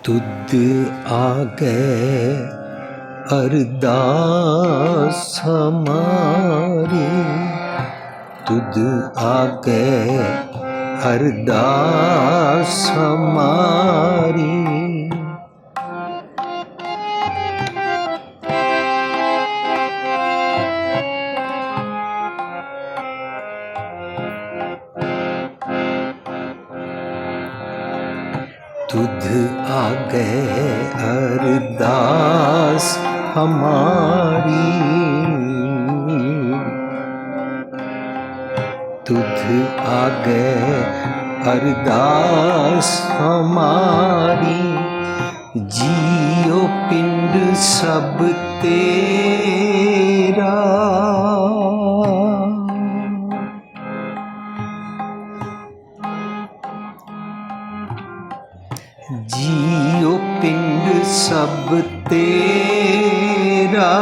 तुद आगे अरदास हमारी, तुद आगे अरदास हमारी। तुद आगे अरदास हमारी, तुद आगे अरदास हमारी। जियो पिंड सब तेरा, जियो पिंड सब तेरा।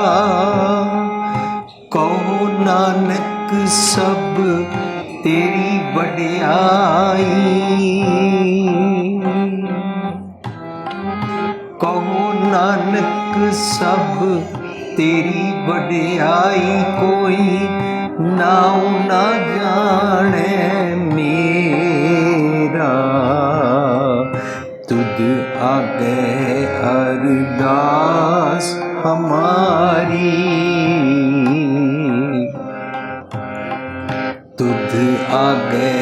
कहो नानक सब तेरी वड्याई, कहो नानक सब तेरी वड्याई। कोई नाऊ ना जाने मेरा, तुद आगे अरदास हमारी, तुद आगे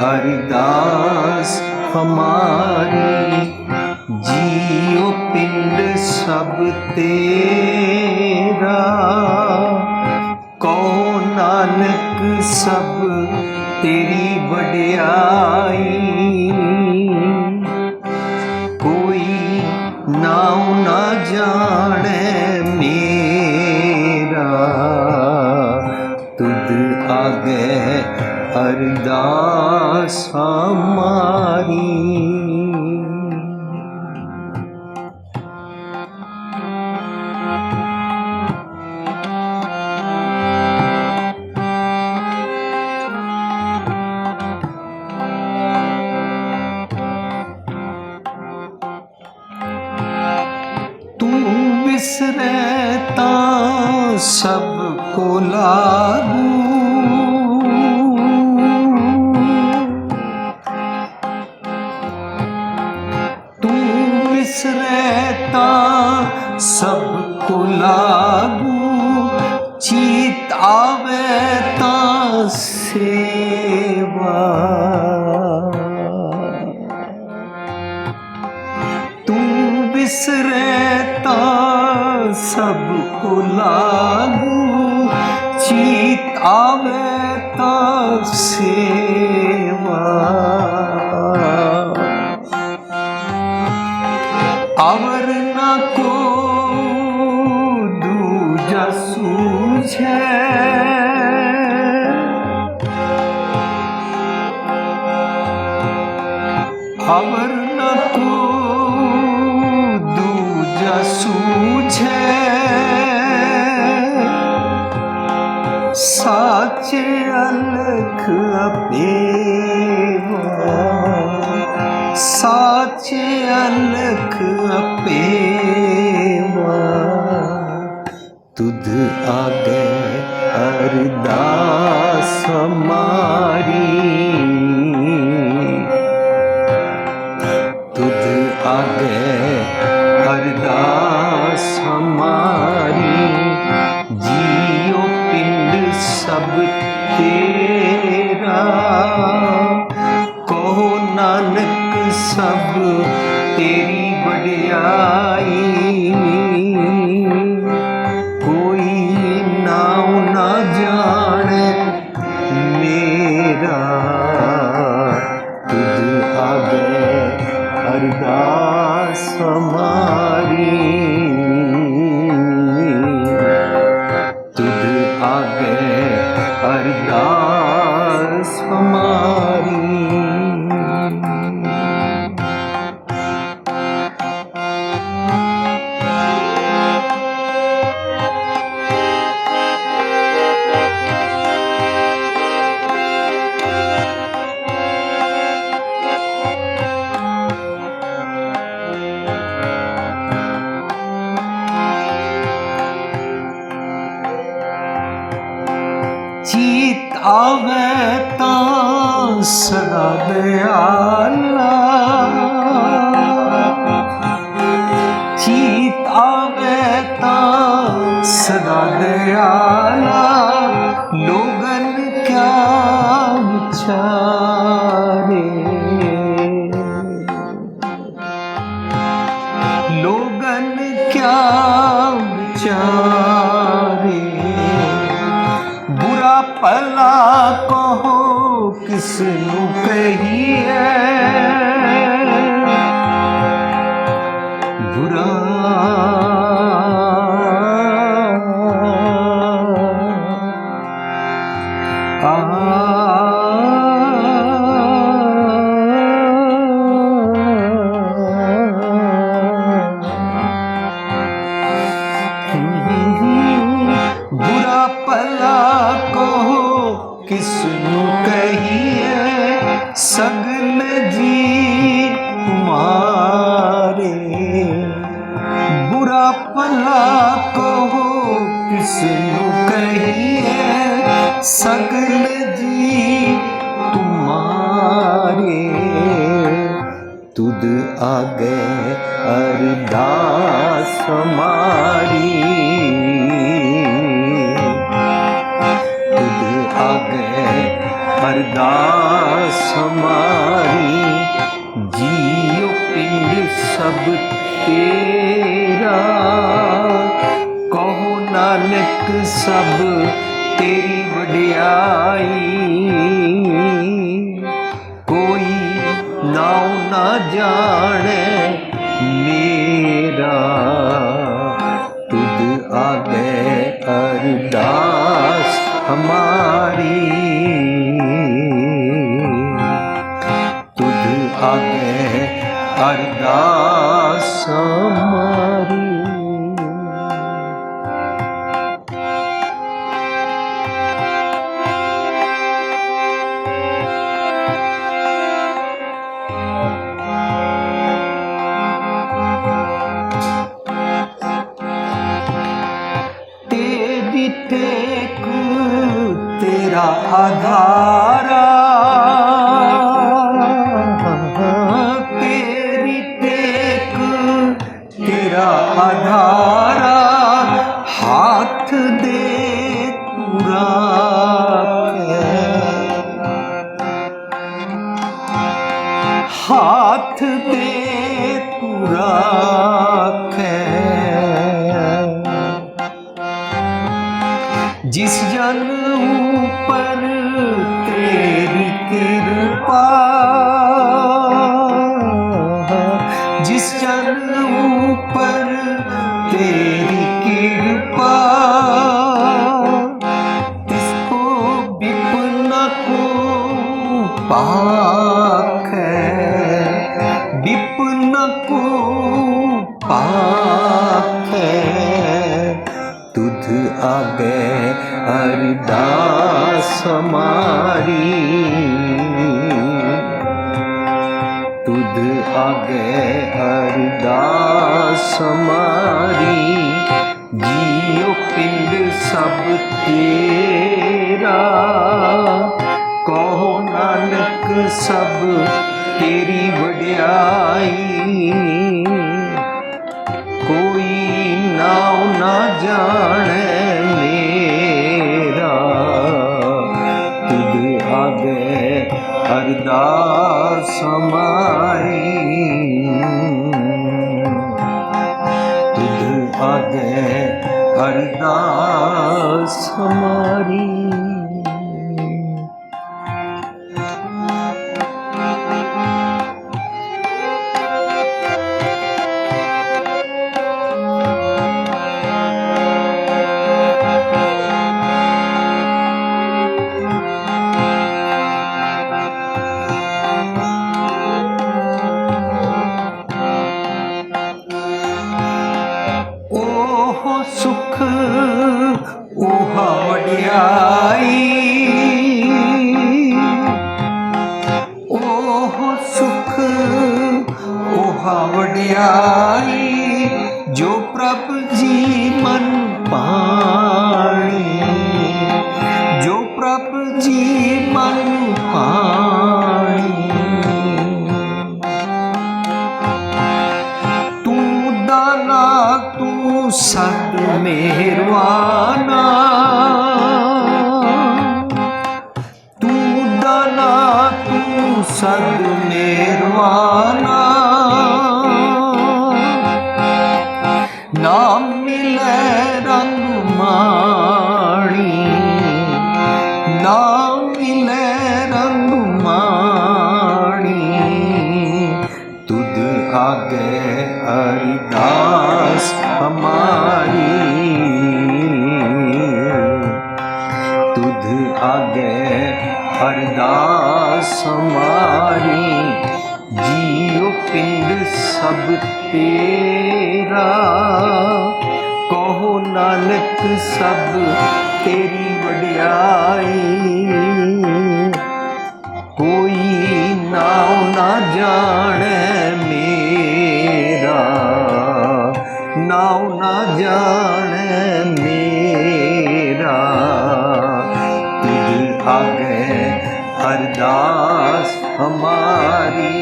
अरदास हमारी। जियो पिंड सब तेरा, कहो नानक सब तेरी वड्याई। नाऊ ना जाने मेरा, तुद आगे अरदास हमारी। बिसरता सबको लागू, तू बिसरता सबको लागू। चीत आवे ता सेवा, तू बिसरता सबको लागू। चीत आवे ता सेवा, अवर ना को दूजा सूझे। अवर ना को दूजा सूझे। साचे अलख अपेवा, साचे अलख अपेवा। तुद आगे अरदास हमारी, तुद आगे अरदास हमारी। जियो पिंड सब तेरा, कहो नानक सब तेरी वड्याई। कोई नाऊ ना जाने मेरा, तुद आगे अरदास हमारी, तुद आगे अरदास हमारी। सदा दयाला, चीत आवे तां सदा दयाला, लोगन क्या विचारे, लोगन क्या विचारे, बुरा भला कहो किसनू कहिए, बुरा बुरा भला कहो किसनू कहिए, सगल जी तुम्हारे, बुरा भला कहो किसनू कहिए, सगल जी तुम्हारे, तुद आगे अरदास हमारी, तुद आगे अरदास हमारी, जियो पिंड सब तेरा, कहो नानक सब तेरी वडियाई, कोई नाउ ना जाने मेरा, तुद आगे अरदास हमारी, तुद आगे अरदास हमारी। तेरी टेक तेरा आधारा, तेरी टेक तेरा आधारा, हाथ दे पूरा हाथ दे पूरा जिस जन ऊपर तेरी कृपा, जिस जन ऊपर तेरी कृपा, तिसको विपन्न को पाक है, विपन्न को पाक है, तुझ आगे अरदास हमारी, तुझ आगे अरदास हमारी, जियो पिंड सब तेरा, कहो नानक सब तेरी वडियाई, कोई नाउ ना जाने मेरा, तुद आगे अरदास हमारी, तुद आगे अरदास हमारी। सुख ओहा वडियाई, ओह सुख ओहा वडियाई, जो प्रभु जी मन पाणी, जो प्रभु जी मन पाणी, सद मेहरबाना, तू दाना तू सद मेहरबाना, नाम मिले रंग माणी, नाम मिले रंग माणी, तुद आगे अरदास हमारी, तुद आगे अरदास हमारी, जियो पिंड सब तेरा, कहो नानक सब तेरी वडियाई, कोई नाव ना जाने मेरा, नाव ना जाने मेरा, तुझ आगे अरदास हमारी,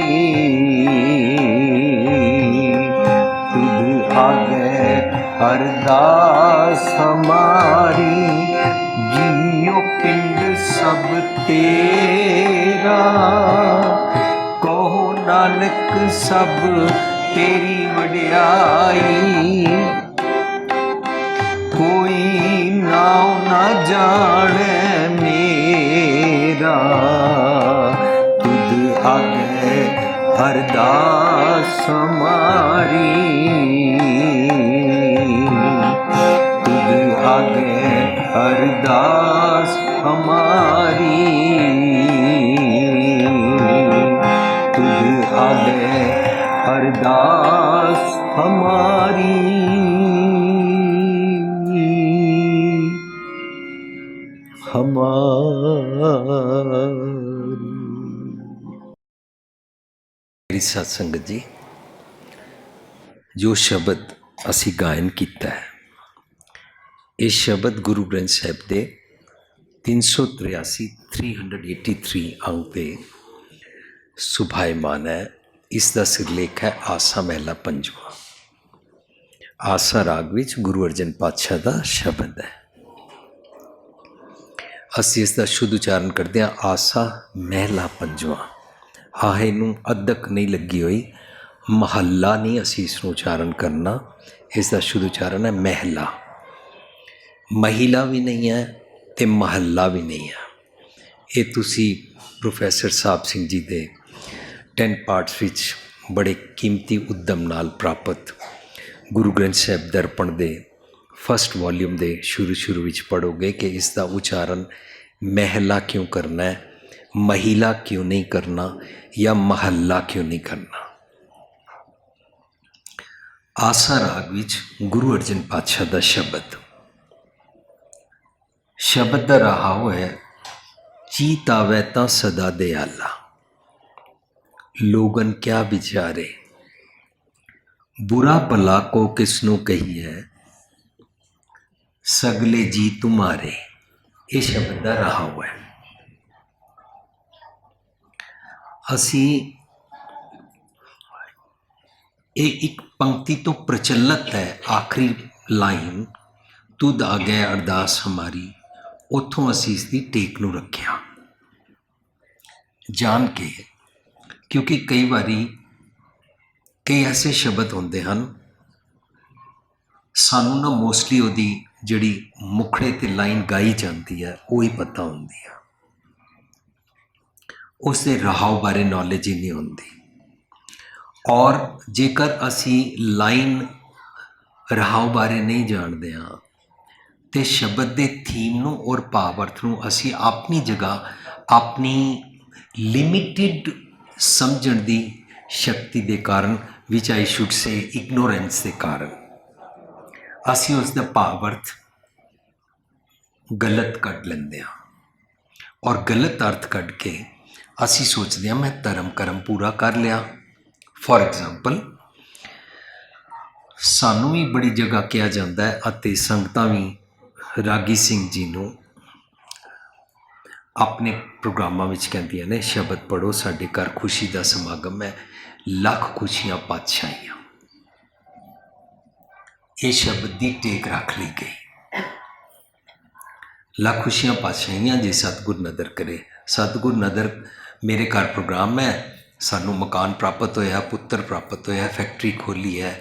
तुझ आगे अरदास हमारी, जियो पिंड सब तेरा, कहो नानक सब तेरी वडियाई, कोई नाव ना जाने मेरा, तुझ आगे अरदास हमारी, तुझ आगे अरदास हमारी, तुझ आगे अरदास हमारी, मेरी सत संगत जी, जो शब्द असी गायन किया है, ये शब्द गुरु ग्रंथ साहिब के 383 अंक पे सुभायमान है। इसका सिरलेख है आसा महला पंजवा। आसा राग विच गुरु अर्जन पातशाह का शब्द है। असी इसका शुद्ध उच्चारण करते हैं आसा महला पंजवा। आहे नूं अदक नहीं लगी हुई, महला नहीं असी इसनूं उच्चारण करना। इसका शुद्ध उच्चारण है महला। महिला भी नहीं है ते महला भी नहीं है। ये तुसी प्रोफैसर साहब सिंह जी दे 10 पार्ट्स विच बड़े कीमती उद्यम नाल प्राप्त गुरु ग्रंथ साहिब दर्पण दे फस्ट वॉल्यूम दे शुरू विच पढ़ोगे कि इसका उच्चारण महला क्यों करना है, महिला क्यों नहीं करना या महल्ला क्यों नहीं करना। आसा राग विच गुरु अर्जन पातशाह का शब्द का रहाव है, चीत आवे तां सदा दयाला, लोगन क्या विचारे, बुरा भला को किसनों कही है, सगले जी तुम्हारे। ये शब्द का रहाव है। असी ये एक पंक्ति तो प्रचलित है, आखिरी लाइन तुद आ गए अरदास हमारी, उतों असी इसकी टेक नूं रखिया जान के, क्योंकि कई बारी कई ऐसे शब्द होंदे हन सानू ना मोस्टली उहदी जिहड़ी मुखड़े ते लाइन गाई जाती है वो ही पता होंदी है, उसके रहाव बारे नॉलेज ही नहीं होंदी। और जेकर असी लाइन रहाव बारे नहीं जानते हाँ तो शब्द के थीम नूं और भावार्थ नूं असी अपनी जगह अपनी लिमिटेड समझण दी शक्ति के कारण, विच आई शुड से इग्नोरेंस के कारण, असी उसका भावार्थ गलत कढ़ लेंदे हाँ और गलत अर्थ कढ़ के असी सोचते हैं मैं धर्म कर्म पूरा कर लिया। फॉर एग्जाम्पल सानू भी बड़ी जगह कहा जाता है अते संगतां भी रागी सिंह जी नूं अपने प्रोग्रामां विच कहंदियां ने शब्द पढ़ो साडे घर खुशी का समागम है, लख खुशियां पातशाहियां। ये शब्द की टेक रख ली गई। लख खुशियां पातशाहियां जी सतगुर नदर करे। सतगुर नदर मेरे घर प्रोग्राम है, सानू मकान प्राप्त होया, पुत्र प्राप्त होया, फैक्ट्री खोली है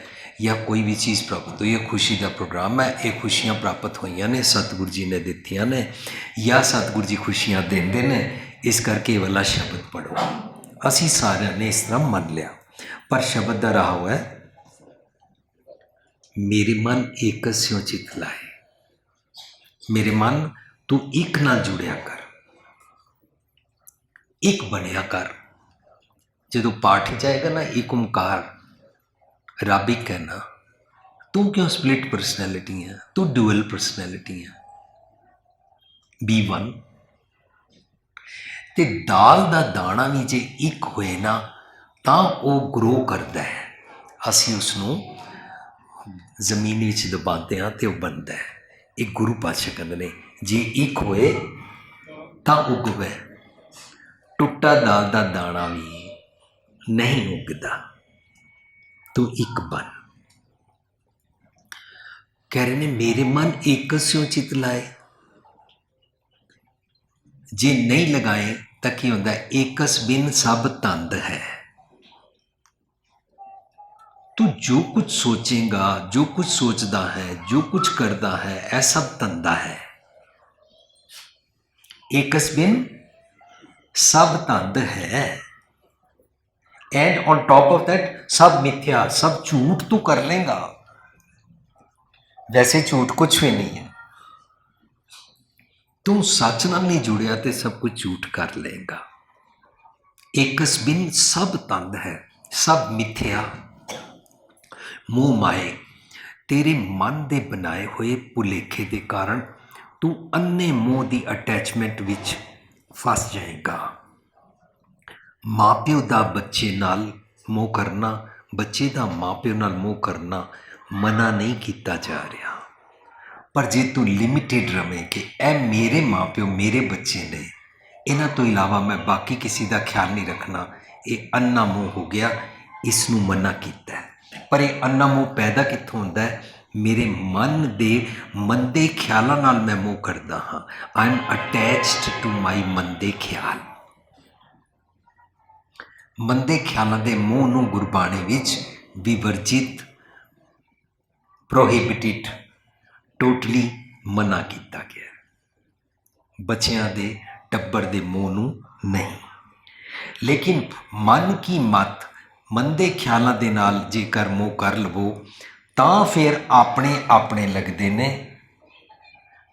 या कोई भी चीज़ प्राप्त हुई है, खुशी का प्रोग्राम है। ये खुशियां प्राप्त हुई ने सतगुरु जी ने दित्तियां ने या सतगुरु जी खुशियां देंदे ने, इस करके ये वाला शब्द पढ़ो। असी सारे ने इस तरह मन लिया, पर शब्द का रहा हुआ है मेरे मन एक स्यों चित लाए। मेरे मन तू एक ना जुड़िया कर, एक बनया कर। जो पाठ जाएगा ना एक ओंकार रब एक है ना, तू क्यों स्प्लिट परसनैलिटी है, तू डुअल परसनैलिटी है। बी वन ते दाल दा दाना भी जे एक होए ना तां वो ग्रो करता है। असी उसनों जमीन विच दबाते हाँ तो बनता है। एक गुरु पातशाह कहते ने जे एक होए तां उगवे, टुट्टा दाल दा दाना भी नहीं उगता, तू एक बन। कह रहे ने मेरे मन एक स्यों चित लाए, जे नहीं लगाए तो की होता है एकस बिन सब तंद है। तू जो कुछ सोचेगा, जो कुछ सोचता है, जो कुछ करता है, यह सब तंदा है। एकस बिन सब तंद है and on top of that सब मिथ्या, सब झूठ तू कर लेगा। वैसे झूठ कुछ भी नहीं है, तू सच नाल नहीं जुड़िया तो सब कुछ झूठ कर लेगा। एकस बिन सब तंद है, सब मिथ्या मोह माए। तेरे मन दे बनाए हुए भुलेखे के कारण तू अन्ने मोह की अटैचमेंट विच फस जाएगा। माँ प्यो का बच्चे नाल मोह करना, बच्चे का माँ प्यो नाल मोह करना मना नहीं किया जा रहा, पर जे तू लिमिटेड रवे कि ए मेरे माँ प्यो मेरे बच्चे ने, इन्हां तो इलावा मैं बाकी किसी का ख्याल नहीं रखना, ये अन्ना मोह हो गया, इसनों मना किया है। पर यह अन्ना मोह पैदा कित्थों होंदा है? मेरे मन दे मंदे ख्यालों नाल मैं मोह करदा हाँ। I am attached to my मंदे ख्याल। मंदे ख्यालों के मोह नूं गुरबाणी विच विवर्जित, प्रोहिबिटेड, टोटली मना किया गया। बच्चियां दे टब्बर दे मोह नूं नहीं। लेकिन मन की मत मंदे ख्यालों के नाल जेकर मोह कर लवो तां फिर अपने अपने लगते ने,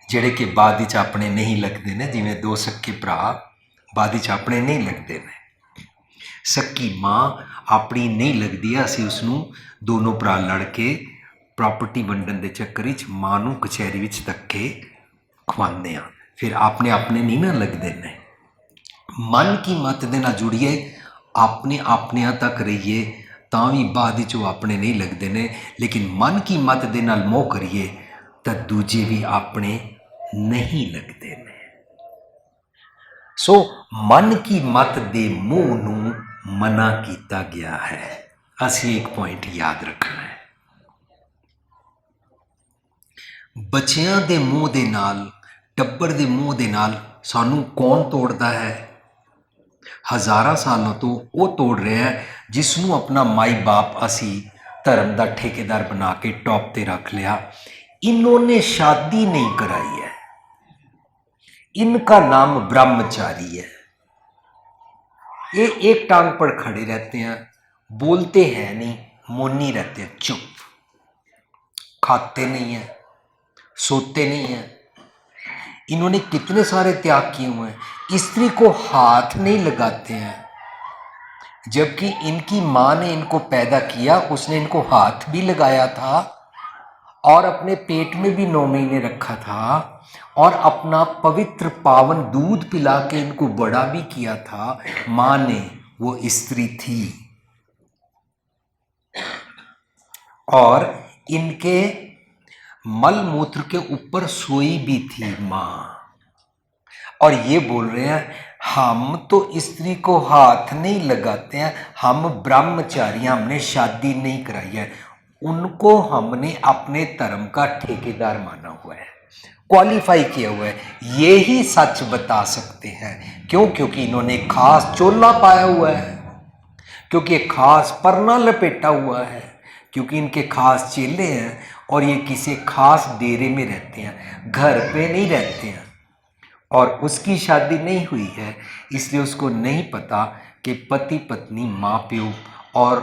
जिहड़े कि बाद विच अपने नहीं लगते ने। जिवें दो सके भरा बाद विच अपने नहीं लगते ने। सकी माँ अपनी नहीं लगती है, असीं उसनूं दोनों भरा लड़ के प्रॉपर्टी वंडन के चक्कर विच माँ नूं कचहरी विच धक्के खवाने आ, फिर अपने अपने नहीं ना लगते ने। मन की मत दे नाल जुड़िए, अपने अपने तक रहिए तां भी बाद विच वो अपने नहीं लगते ने। लेकिन मन की मत दे नाल मोह करिए तो दूजे भी अपने नहीं लगते ने। सो मन की मत दे मोह नूं मना किया गया है। असीं एक पॉइंट याद रखना है, बच्चियां दे मोह दे नाल, टब्बर दे मोह दे नाल सानू कौन तोड़ता है? हज़ारां सालों तो वो तोड़ रहा है जिसनों अपना माई बाप असी धर्म का ठेकेदार बना के टॉप ते रख लिया। इन्होंने शादी नहीं कराई है, इनका नाम ब्रह्मचारी है। ये एक टांग पर खड़े रहते हैं, बोलते हैं नहीं, मौनी रहते हैं, चुप, खाते नहीं है, सोते नहीं है। इन्होंने कितने सारे त्याग किए हुए हैं। स्त्री को हाथ नहीं लगाते हैं, जबकि इनकी माँ ने इनको पैदा किया, उसने इनको हाथ भी लगाया था और अपने पेट में भी 9 महीने रखा था और अपना पवित्र पावन दूध पिला के इनको बड़ा भी किया था। माँ ने, वो स्त्री थी और इनके मल मूत्र के ऊपर सोई भी थी माँ। और ये बोल रहे हैं हम तो स्त्री को हाथ नहीं लगाते हैं, हम ब्रह्मचारी, हमने शादी नहीं कराई है। उनको हमने अपने धर्म का ठेकेदार माना हुआ है, क्वालिफाई किया हुआ है, ये ही सच बता सकते हैं। क्यों? क्योंकि इन्होंने खास चोला पाया हुआ है, क्योंकि खास परना लपेटा हुआ है, क्योंकि इनके खास चेले हैं और ये किसी खास डेरे में रहते हैं, घर पे नहीं रहते हैं। और उसकी शादी नहीं हुई है, इसलिए उसको नहीं पता कि पति पत्नी माँ प्यो और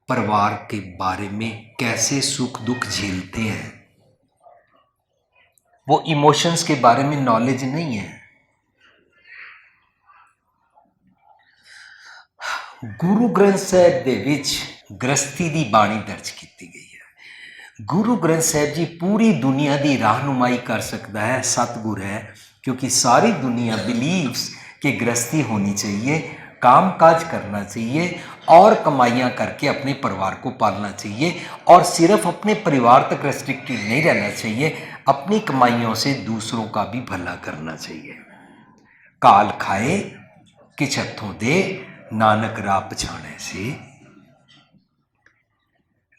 परिवार के बारे में कैसे सुख दुख झेलते हैं। वो इमोशंस के बारे में नॉलेज नहीं है। गुरु ग्रंथ साहिब दे विच गृहस्थी दी बाणी दर्ज की गई है। गुरु ग्रंथ साहिब जी पूरी दुनिया की रहनुमाई कर सकता है, सतगुर है, क्योंकि सारी दुनिया बिलीव्स कि गृहस्थी होनी चाहिए, काम काज करना चाहिए और कमाइयाँ करके अपने परिवार को पालना चाहिए, और सिर्फ अपने परिवार तक रेस्ट्रिक्टेड नहीं रहना चाहिए, अपनी कमाइयों से दूसरों का भी भला करना चाहिए। काल खाए किछ हथों दे, नानक राह पछाणे से।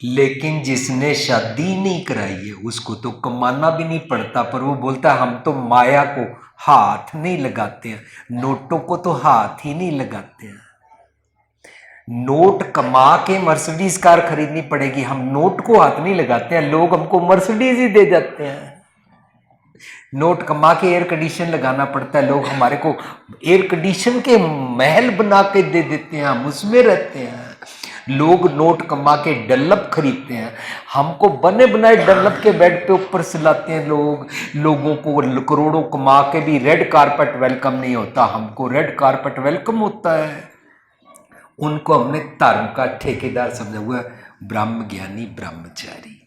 लेकिन जिसने शादी नहीं कराई है उसको तो कमाना भी नहीं पड़ता, पर वो बोलता है हम तो माया को हाथ नहीं लगाते हैं, नोटों को तो हाथ ही नहीं लगाते हैं। नोट कमा के मर्सिडीज कार खरीदनी पड़ेगी, हम नोट को हाथ नहीं लगाते हैं, लोग हमको मर्सिडीज ही दे जाते हैं। नोट कमा के एयर कंडीशन लगाना पड़ता है, लोग हमारे को एयर कंडीशन के महल बना के दे देते हैं, हम उसमें रहते हैं। लोग नोट कमा के डल्लप खरीदते हैं, हमको बने बनाए डल्लप के बेड पे ऊपर सुलाते हैं लोग। लोगों को करोड़ों कमा के भी रेड कारपेट वेलकम नहीं होता, हमको रेड कारपेट वेलकम होता है। उनको हमने धर्म का ठेकेदार समझा हुआ है, ब्रह्म ज्ञानी ब्रह्मचारी।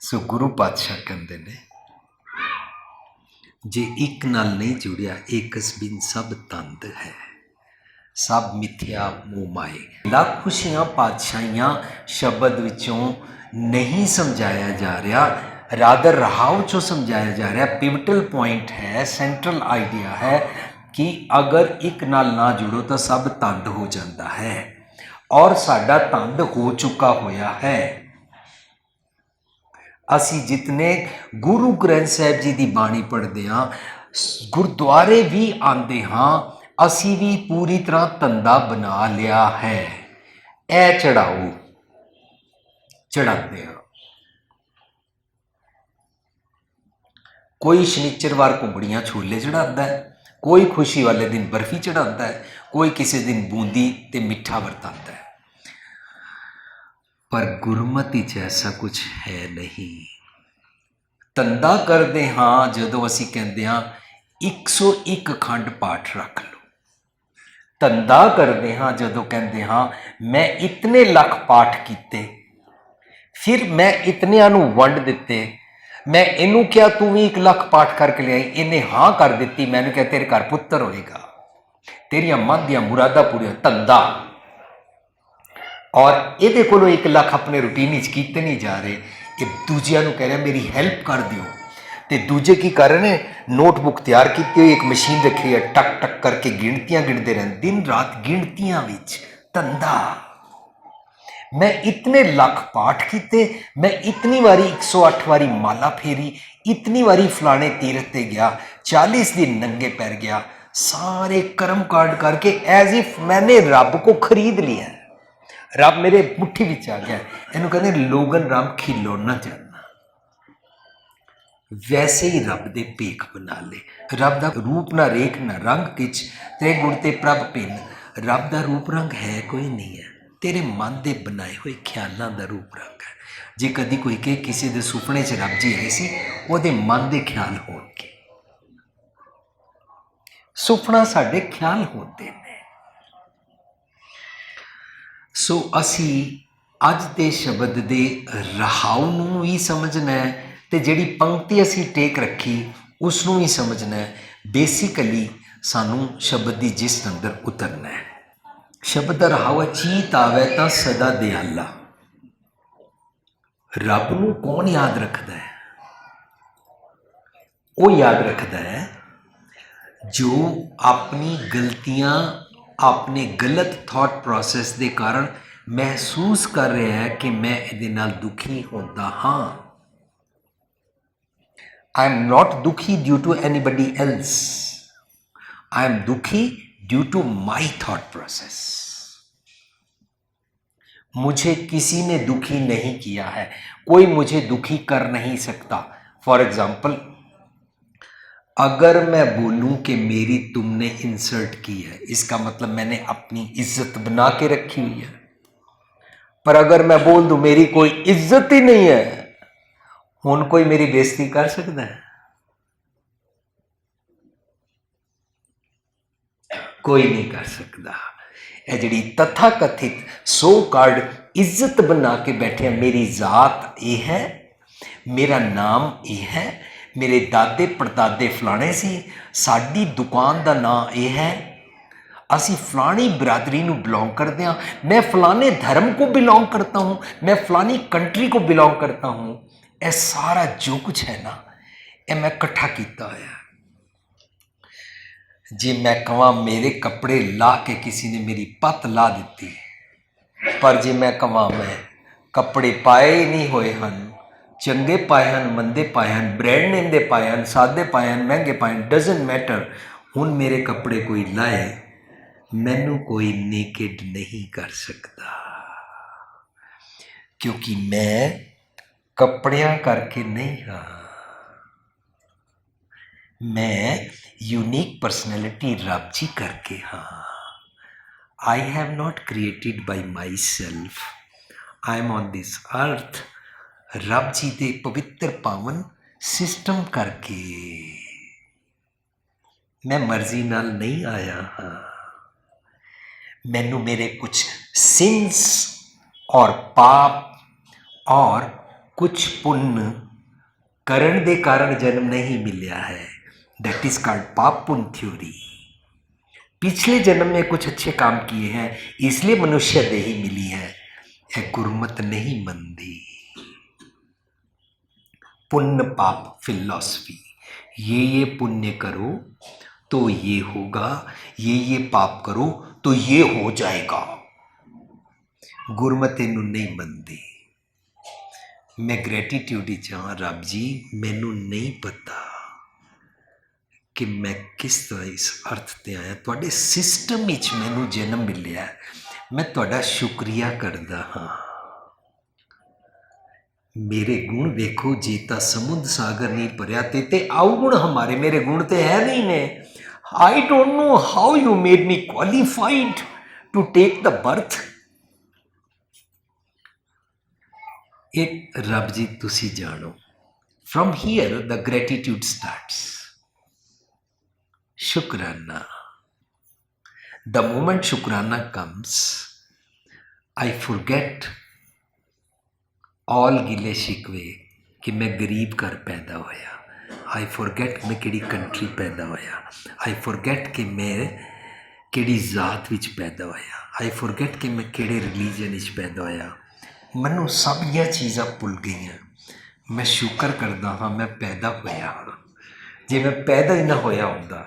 सो गुरु पातशाह कहते ने जे एक नाल नहीं जुड़िया एकस बिन सब तंद है, सब मिथ्या मोह माए। लाख खुशियां पातशाहियां शब्द विचों नहीं समझाया जा रहा, रादर रहाव चो समझाया जा रहा। पिवटल पॉइंट है, सेंट्रल आइडिया है कि अगर एक नाल ना जुड़ो तो सब तंद हो जाता है, और साडा तंद हो चुका होया है। असी जितने गुरु ग्रंथ साहिब जी की बाणी पढ़ते हाँ, गुरुद्वारे भी आते हाँ, असी भी पूरी तरह धंधा बना लिया है। ए चढ़ाओ चढ़ाते हैं, कोई शनिचरवार घुंगड़ियां छोले चढ़ाता है, कोई खुशी वाले दिन बर्फी चढ़ाता है, कोई किसी दिन बूंदी ते मिठा वरताता है। पर गुरमति च ऐसा कुछ है नहीं। धंधा करते हाँ जो असी कहते हाँ 101 खंड पाठ रख लो। धंधा करते हाँ जो कहते हाँ मैं इतने लख पाठ किते, फिर मैं इतनिया नूं वंड दिते, मैं इनू क्या तू भी 1 लाख पाठ करके ले आई, इन्हें हाँ कर दी, मैंने क्या तेरे घर पुत्र होएगा, तेरिया मन दियां मुरादा पूरी। धंधा और ये को 1 लाख अपने रूटीन कीते नहीं जा रहे, ये दूजिया कह रहे मेरी हेल्प कर दियो, तो दूजे की कर रहे ने नोटबुक तैयार की हुई, एक मशीन रखी है, टक टक करके गिनतियां गिनते रहे, दिन रात गिनतियां विच धंधा। मैं इतने लख पाठ किते, मैं इतनी बारी 108 बारी माला फेरी, इतनी बारी फलाने तीरथ ते गया, 40 दिन नंगे पैर गया, सारे कर्म कांड करके एज इफ मैंने रब को खरीद लिया, रब मेरे मुट्ठी विच आ गया। इन्हों कहते लोगन राम खिलौना जानना, वैसे ही रब दे पेख बना ले। रब दा रूप ना रेख ना रंग किच, ते गुण ते प्रभ भिन्न। रब दा रूप रंग है कोई नहीं है, तेरे मन दे बनाए हुए ख्यालों का रूप रंग है। जे कदी कोई कहे किसी दे सुपने च रब जी आए सी, ओहदे मन दे ख्याल होणगे। सुपना साडे ख्याल होते हैं। सो असी अज दे शब्द दे रहाव नूं भी समझना है, तो जिहड़ी पंक्ति असी टेक रखी उसनूं भी समझना है। बेसिकली सानू शब्द की जिस अंदर उतरना है। शब्द का रहाव है चीत आवे तां सदा दयाला। रब नूं कौन याद रखता है? वो याद रखता है जो अपनी गलतियां, अपने गलत थॉट प्रोसेस के कारण महसूस कर रहे हैं कि मैं ਇਹਦੇ ਨਾਲ दुखी होता हाँ। I am not दुखी due to anybody else. I am दुखी due to my thought process. मुझे किसी ने दुखी नहीं किया है, कोई मुझे दुखी कर नहीं सकता। फॉर एग्जाम्पल, अगर मैं बोलूं कि मेरी तुमने इंसल्ट की है, इसका मतलब मैंने अपनी इज्जत बना के रखी हुई है। पर अगर मैं बोल दूं मेरी कोई इज्जत ही नहीं है, हुण कोई मेरी बेइज्जती कर सकता है? कोई नहीं कर सकता। ਇਹ ਜਿਹੜੀ तथा कथित सो कार्ड इज्जत बना के बैठे, मेरी जात ये है, मेरा नाम ये है, मेरे दादे परदादे फलाने सी, साडी दुकान का नाम ये है, असी फलानी बरादरी को बिलोंग करते हैं, मैं फलाने धर्म को बिलोंग करता हूँ, मैं फलानी कंट्री को बिलोंग करता हूँ। यह सारा जो कुछ है ना, यह मैं इकट्ठा किया है। जे मैं कहां मेरे कपड़े ला के किसी ने मेरी पत ला दी, पर जे मैं कहां मैं कपड़े पाए ही नहीं होए हैं, चंगे पाए हैं, मंदे पाए हैं, ब्रांड नेम दे पाए हैं, सादे पाए हैं, महंगे पाए हैं, डजन मैटर। हुण मेरे कपड़े कोई लाए, मैनू कोई नेकेड नहीं कर सकता, क्योंकि मैं कपड़ियां करके नहीं हाँ। मैं यूनिक पर्सनैलिटी रब जी करके हाँ। I have not created by my self, I am on this earth रब जी के पवित्र पावन सिस्टम करके। मैं मर्जी नाल नहीं आया हाँ। मैनू मेरे कुछ सिंस और पाप और कुछ पुण्य करण दे कारण जन्म नहीं मिलया है। दैट इज कॉल्ड पाप पुण्य थ्योरी। पिछले जन्म में कुछ अच्छे काम किए हैं, इसलिए मनुष्य देही मिली है। यह गुरमत नहीं मंदी। पुण्य पाप फिलॉसफी, ये पुण्य करो तो ये होगा, ये पाप करो तो ये हो जाएगा। गुरमत इनू नहीं मंदी। मैं ग्रैटिट्यूड ही चाह, रब जी मैनू नहीं पता कि मैं किस तरह इस अर्थ ते आया, तुहाडे सिस्टम विच मैनू जन्म मिलिया, मैं तुहाडा शुक्रिया करदा हाँ। मेरे गुण देखो जेता समुद्र सागर नहीं भरिया, ते अवगुण हमारे, मेरे गुण ते है नहीं ने। I don't know how you made me qualified to take the birth. एक रब जी तुसी जानो। From here the gratitude starts. शुक्राना। द मोमेंट शुक्राना कम्स, आई फॉरगेट ऑल गिले शिकवे कि मैं गरीब घर पैदा होया। आई फॉरगेट मैं किहड़ी कंट्री पैदा होया। आई फॉरगेट कि मैं किहड़ी जात विच पैदा होया। आई फॉरगेट कि मैं किहड़े रिलीजन विच पैदा होया। मैनू सब ये चीज़ां भुल गई। मैं शुक्र करदा हाँ मैं पैदा होया हाँ। जे मैं पैदा ही ना होया हुंदा,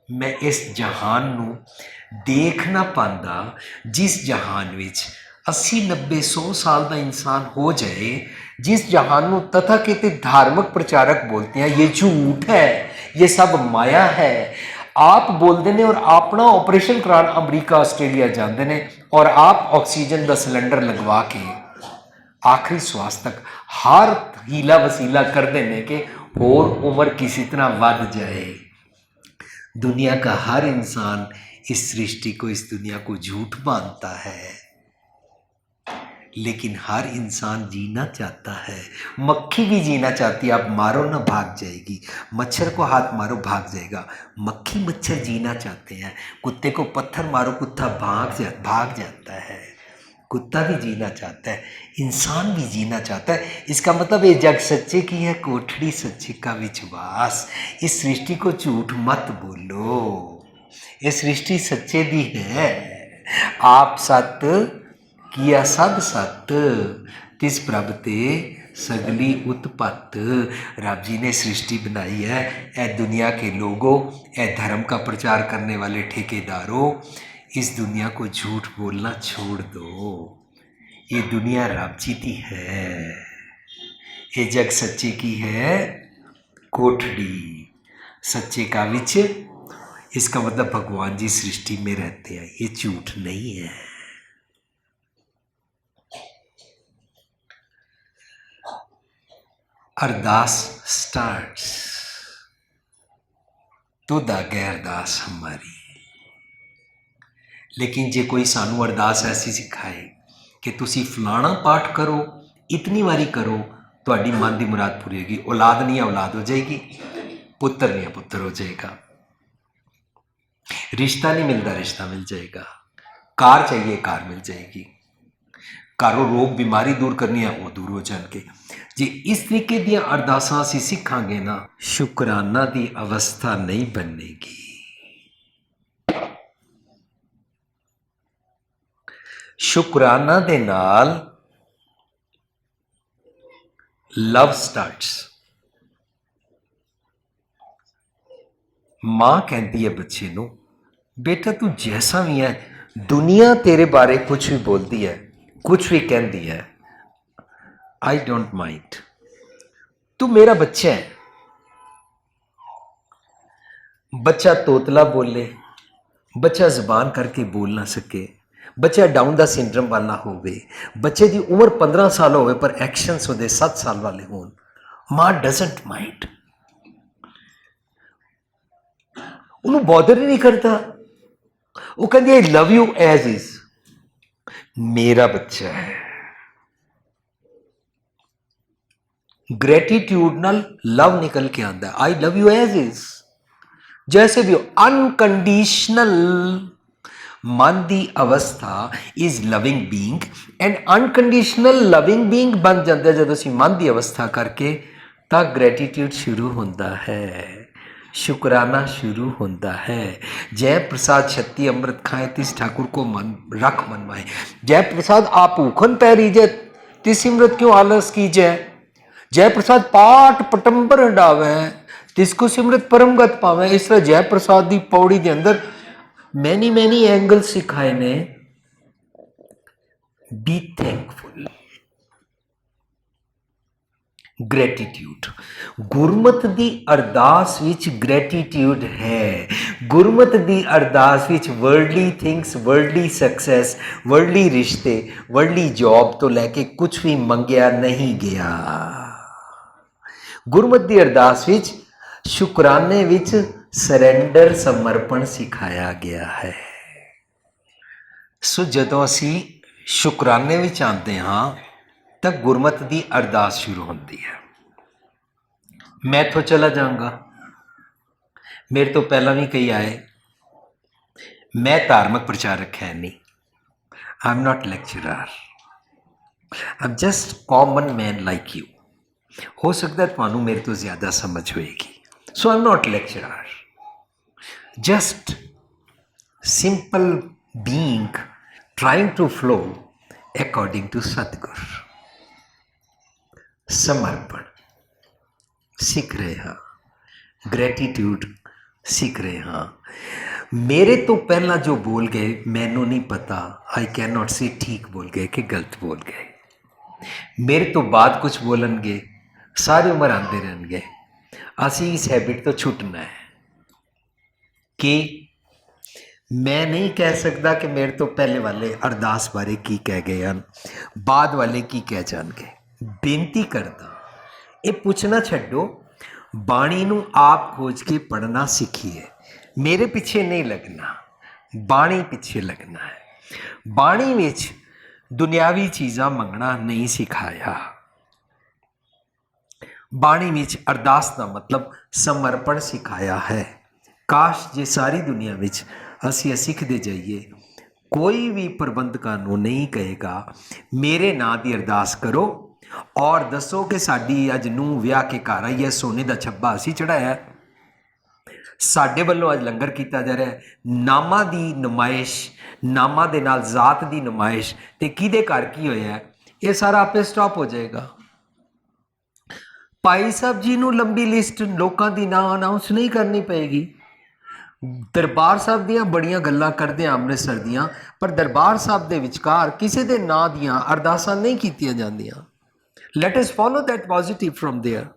मैं इस जहान नू देख ना पांदा जिस जहान विच 80-90-100 साल का इंसान हो जाए, जिस जहान नू तथाकथित धार्मिक प्रचारक बोलते हैं ये झूठ है, ये सब माया है। आप बोलते हैं और अपना ऑपरेशन कराने अमरीका ऑस्ट्रेलिया जाते हैं और आप ऑक्सीजन का सिलेंडर लगवा के आखिरी श्वास तक हर हीला वसीला कर देने के और उम्र किसी तरह बढ़ जाए। दुनिया का हर इंसान इस सृष्टि को, इस दुनिया को झूठ मानता है, लेकिन हर इंसान जीना चाहता है। मक्खी भी जीना चाहती है, आप मारो ना भाग जाएगी। मच्छर को हाथ मारो भाग जाएगा। मक्खी मच्छर जीना चाहते हैं। कुत्ते को पत्थर मारो कुत्ता भाग जाता है। कुत्ता भी जीना चाहता है, इंसान भी जीना चाहता है। इसका मतलब ये जग सच्चे की है, कोठड़ी सच्चे का विश्वास। इस सृष्टि को झूठ मत बोलो, ये सृष्टि सच्चे दी है। आप सत किया सब सत, तिस प्रभ ते सगली उत्पत्त। रब जी ने सृष्टि बनाई है। ए दुनिया के लोगों, ए धर्म का प्रचार करने वाले ठेकेदारों, इस दुनिया को झूठ बोलना छोड़ दो। ये दुनिया रब जी की है, ये जग सच्चे की है कोठड़ी। सच्चे का विच, इसका मतलब भगवान जी सृष्टि में रहते हैं, ये झूठ नहीं है। अरदास स्टार्ट्स तो दागे अरदास हमारी। लेकिन जे कोई सानू अरदास ऐसी सिखाए कि तुसी फलाना पाठ करो, इतनी बारी करो, ਤੁਹਾਡੀ मन की मुराद पूरी होगी। औलाद नहीं है औलाद हो जाएगी, पुत्र नहीं है पुत्र हो जाएगा, रिश्ता नहीं मिलता रिश्ता मिल जाएगा, कार चाहिए कार मिल जाएगी, घरों रोग बीमारी दूर करनी है वो दूर हो जाएंगे। जे इस तरीके दी अरदासां असीं सिखांगे ना, शुकराना की अवस्था नहीं बनेगी। शुकराना दे नाल लव स्टार्ट्स। मां कहती है बच्चे नू, बेटा तू जैसा भी है, दुनिया तेरे बारे कुछ भी बोलती है, कुछ भी कहती है, आई डोंट माइंड, तू मेरा बच्चा है। बच्चा तोतला बोले, बच्चा जबान करके बोल ना सके, बच्चा डाउन दा सिंड्रोम वाला होवे, बच्चे की उम्र 15 साल होवे पर एक्शनस उहदे 7 साल वाले होन, मां डजंट माइंड, उन्होंने बॉदर ही नहीं करता। वो कहती I love you as is, मेरा बच्चा है। ग्रेटिट्यूड नाल लव निकल के आंदा है, I love you as is, जैसे भी हो। अनकंडीशनल मन की अवस्था is loving being, and unconditional loving being बन जाता है जब असीं मन की अवस्था करके, तब ग्रेटिट्यूड शुरू होता है, शुकराना शुरू होता है। जय प्रसाद छत्ती अमृत खाए तिस ठाकुर को मन रख मन माए। जय प्रसाद आप भूखन पैरी जय तिस सिमरत क्यों आलस की जय। जय प्रसाद पाठ पटंबर हटावे तिसको सिमरत परमगत पावे। इस तरह जय प्रसाद की पौड़ी के अंदर मैनी एंगल सिखाए ने। बी थैंकफुल, ग्रेटिट्यूड, गुरमत दी अरदास विच ग्रेटिट्यूड है। गुरमत दी अरदास विच worldly things, worldly success, worldly रिश्ते, वर्ल्डली जॉब तो लैके कुछ भी मंगया नहीं गया। गुरमत दी अरदास विच शुकराने विच सरेंडर समर्पण सिखाया गया है। सो जदों असी शुकराने विच आते हाँ तब गुरमत की अरदास शुरू होती है। मैं तो चला जाऊंगा, मेरे तो पहला भी कई आए, मैं धार्मिक प्रचारक है नहीं, I am not lecturer, I am just common man like you. हो सकता है तुहानू मेरे तो ज़्यादा समझ होएगी। So I am not lecturer, just simple being trying to flow according to Satgur. समर्पण सीख रहे हाँ, ग्रेटिट्यूड सीख रहे हाँ। मेरे तो पहला जो बोल गए मैनू नहीं पता, आई कैन नॉट से ठीक बोल गए कि गलत बोल गए। मेरे तो बाद कुछ बोलनगे, सारी उम्र आते रहेंगे। असी इस हैबिट तो छुटना है कि मैं नहीं कह सकता कि मेरे तो पहले वाले अरदास बारे की कह गए हैं, बाद वाले की कह जाएंगे। बेनती करता ये पूछना छड्डो, बाणी नू आप खोज के पढ़ना सीखिए। मेरे पीछे नहीं लगना, बाणी पीछे लगना है। बाणी विच दुनियावी चीज़ां मंगना नहीं सिखाया। बाणी विच अरदास का मतलब समर्पण सिखाया है। काश जे सारी दुनिया विच असी सिखते जाइए, कोई भी प्रबंधकां नूं नहीं कहेगा मेरे नां दी अरदास करो और दसो कि साडी अज नूं विआह के घर आई है, सोने का छब्बा असी चढ़ाया, साडे वल्लों अज लंगर किया जा रहा है। नामां दी नुमाइश, नामां दे नाल जात दी नुमाइश ते किहदे घर की होया है, ये सारा आपे स्टॉप हो जाएगा। भाई साहब जी नूं लंबी लिस्ट लोगों की ना अनाउंस नहीं करनी पेगी। ਦਰਬਾਰ ਸਾਹਿਬ ਦੀਆਂ ਬੜੀਆਂ ਗੱਲਾਂ ਕਰਦੇ ਆ ਅੰਮ੍ਰਿਤਸਰ ਦੀਆਂ, ਪਰ ਦਰਬਾਰ ਸਾਹਿਬ ਦੇ ਵਿਚਕਾਰ ਕਿਸੇ ਦੇ ਨਾਂ ਦੀਆਂ ਅਰਦਾਸਾਂ ਨਹੀਂ ਕੀਤੀਆਂ ਜਾਂਦੀਆਂ। Let us follow that positive firm there.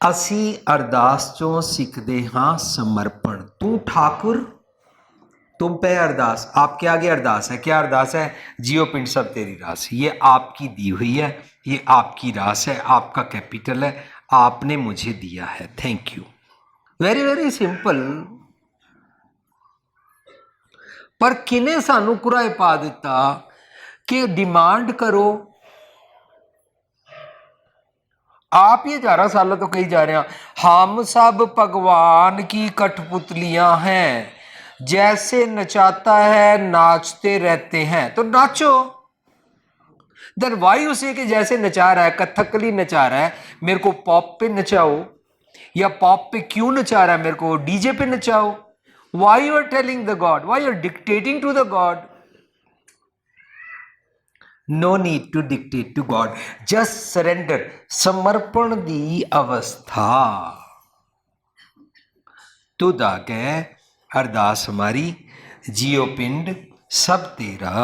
ਅਸੀਂ ਅਰਦਾਸ ਚੋਂ ਸਿੱਖਦੇ ਹਾਂ ਸਮਰਪਣ। तू ठाकुर तुम पे अरदास, आपके आगे अरदास है। क्या अरदास है? जियो पिंड सब तेरी रास। ये आपकी दी हुई है, ये आपकी रास है, आपका कैपिटल है, आपने मुझे दिया है, thank you. Very very simple. पर किने सानू कुराए पा दिता कि डिमांड करो। आप ये 11 सालों तो कही जा रहे हैं हम सब भगवान की कठपुतलियां हैं, जैसे नचाता है नाचते रहते हैं, तो नाचो। देन वाई उसे कि जैसे नचा रहा है, कथकली नचा रहा है, मेरे को पॉप पे नचाओ, या पॉप पे क्यों नचा रहा है, मेरे को डीजे पे नचाओ। Why you are telling the God, why you are dictating to the God. No need to dictate to God. Just surrender. समर्पण दी अवस्था। तुद आ गए अरदास हमारी, जियो पिंड सब तेरा।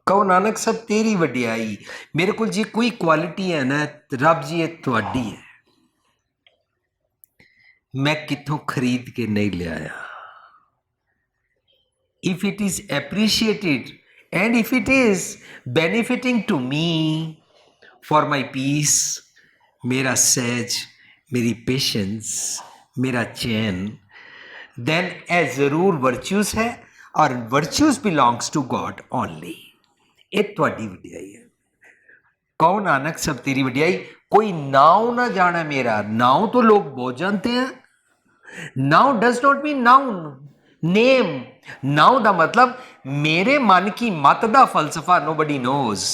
कहो नानक सब तेरी वड्याई। मेरे को जी कोई क्वालिटी है ना रब जी, ये तुहाडी है, मैं कितों खरीद के नहीं ले आया। If it is appreciated and if it is benefiting to me for my peace, मेरा सहज, मेरी पेशेंस, मेरा चैन, then ए ज़रूर वर्च्यूज़ है, और virtues belongs to God only. ये तुहाडी वड्याई है। कहो नानक सब तेरी वड्याई। कोई नाउ ना जाना मेरा। नाउ तो लोग बहुत जानते हैं। Now does not mean noun, name. Now दा मतलब मेरे मन की मत दा फलसफा नोबडी नोज।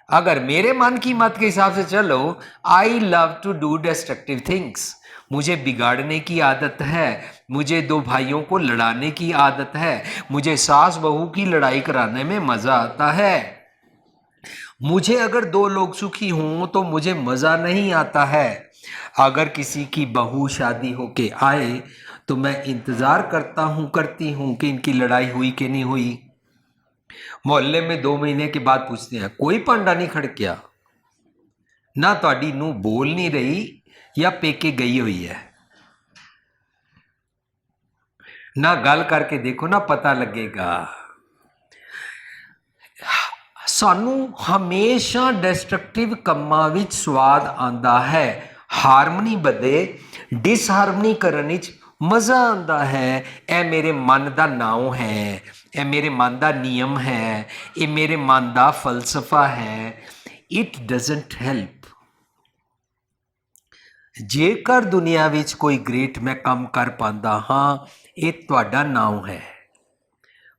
अगर मेरे मन की मत के हिसाब से चलो, I love to do destructive things. मुझे बिगाड़ने की आदत है, मुझे दो भाइयों को लड़ाने की आदत है, मुझे सास बहू की लड़ाई कराने में मजा आता है। मुझे अगर दो लोग सुखी हों तो मुझे मजा नहीं आता है। अगर किसी की बहू शादी होके आए तो मैं इंतजार करता हूँ, करती हूँ कि इनकी लड़ाई हुई कि नहीं हुई। मोहल्ले में 2 महीने के बाद पूछते हैं कोई पांडा नहीं खड़किया, ना तुहाडी नूं बोल नहीं रही या पेके गई हुई है, ना गल करके देखो ना पता लगेगा। सानू हमेशा डिस्ट्रक्टिव कम्मां विच स्वाद आंदा है। हारमनी बदे डिसहारमनी करन विच मज़ा आंदा है। ए मेरे मन दा नाम है, ए मेरे मन दा नियम है, ये मेरे मन दा फलसफा है। It doesn't help. जेकर दुनिया विच कोई ग्रेट मैं काम कर पांदा हाँ, ये तुहाडा नाम है।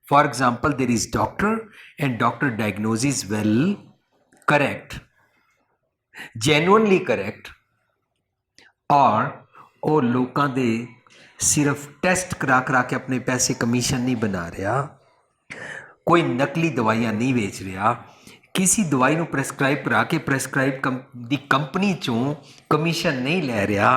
For example there is doctor and doctor diagnosis well, correct, genuinely correct, और वो लोगों दे सिर्फ टेस्ट करा करा के अपने पैसे कमीशन नहीं बना रहा, कोई नकली दवाइयाँ नहीं बेच रहा, किसी दवाई को प्रेसक्राइब करा के प्रेसक्राइब दी कंपनी चों कमीशन नहीं ले रहा,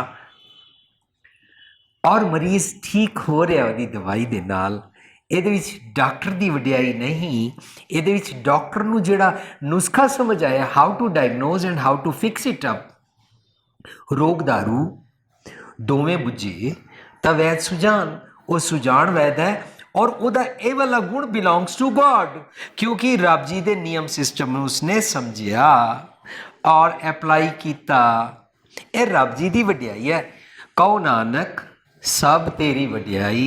और मरीज ठीक हो रहा उसकी दवाई दे नाल। ਇਹਦੇ ਵਿੱਚ ਡਾਕਟਰ ਦੀ ਵਡਿਆਈ ਨਹੀਂ, ਇਹਦੇ ਵਿੱਚ ਡਾਕਟਰ ਨੂੰ ਜਿਹੜਾ ਨੁਸਖਾ ਸਮਝ ਆਇਆ how to diagnose and how to fix it up, ਰੋਗ ਦਾਰੂ ਦੋਵੇਂ ਬੁੱਝੇ ਤਾਂ ਵੈਦ ਸੁਜਾਨ, ਉਹ ਸੁਜਾਨ ਵੈਦ ਹੈ, और ਉਹਦਾ ਇਹ ਵਾਲਾ गुण बिलोंग्स टू गॉड, क्योंकि रब जी के नियम सिस्टम में उसने समझिया और अप्लाई किया। ये रब जी की वड्याई है। कहो नानक सब तेरी वड्याई,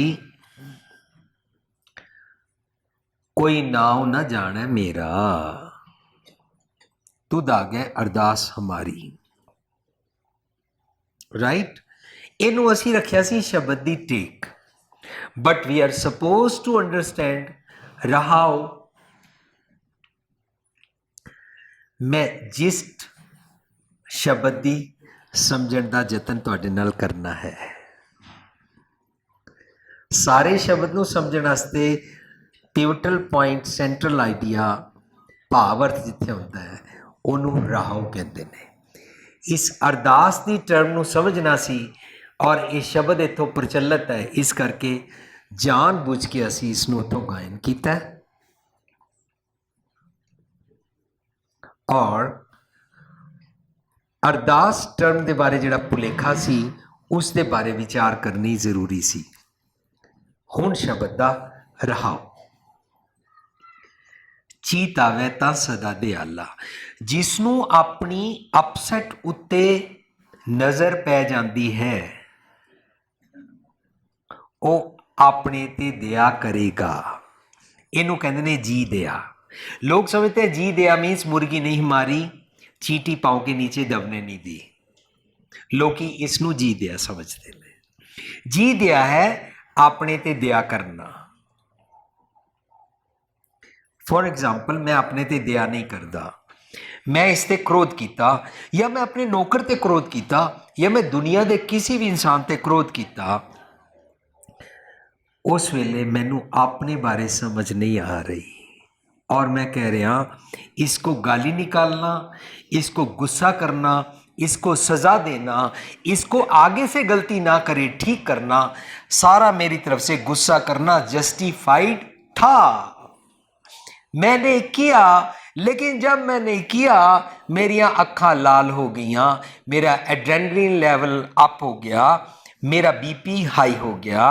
कोई नाव न जाने मेरा, तुद आ गए अरदास हमारी। राइट, इनू असी रखिया सी शब्द दी टेक, but we are suppose to understand रहाओ। मैं जिस शब्द दी समझण दा जतन तुहाडे नाल करना है। सारे शब्द नू समझण वास्ते पिवटल पॉइंट, सेंट्रल आइडिया, भाव अर्थ जिथे होंदा है, उन्होंने राहो कहते हैं। इस अरदास की टर्म नूं समझना सी और ये शब्द इत्थों प्रचलित है, इस करके जान बुझ के असी इसनूं उत्थों गायन किया है। और अरदास टर्म के बारे जिहड़ा भुलेखा सी उस दे बारे विचार करनी जरूरी सी। हुण शब्द दा रहाओ। चीत आवे तां सदा दयाला, जिसनों अपनी अपसेट उत्ते नज़र पै जाती है वो अपने ते दया करेगा। इनू कहते ने जी दया। लोग समझते हैं जी दया मीन्स मुर्गी नहीं मारी, चींटी पाँव के नीचे दबने नहीं दी। लोग इसनू जी दया समझते हैं। जी दया है अपने ते दया करना। फॉर एग्जाम्पल मैं अपने ते दया नहीं करता, मैं इस ते क्रोध किया, या मैं अपने नौकर ते क्रोध किया, या मैं दुनिया के किसी भी इंसान ते क्रोध किया, उस वेले मैनू अपने बारे समझ नहीं आ रही और मैं कह रहा इसको गाली निकालना, इसको गुस्सा करना, इसको सज़ा देना, इसको आगे से गलती ना करे ठीक करना, सारा मेरी तरफ से गुस्सा करना जस्टिफाइड था। मैंने किया, लेकिन जब मैंने किया मेरिया अखां लाल हो गईयां, मेरा एड्रेनलिन लेवल अप हो गया, मेरा बीपी हाई हो गया,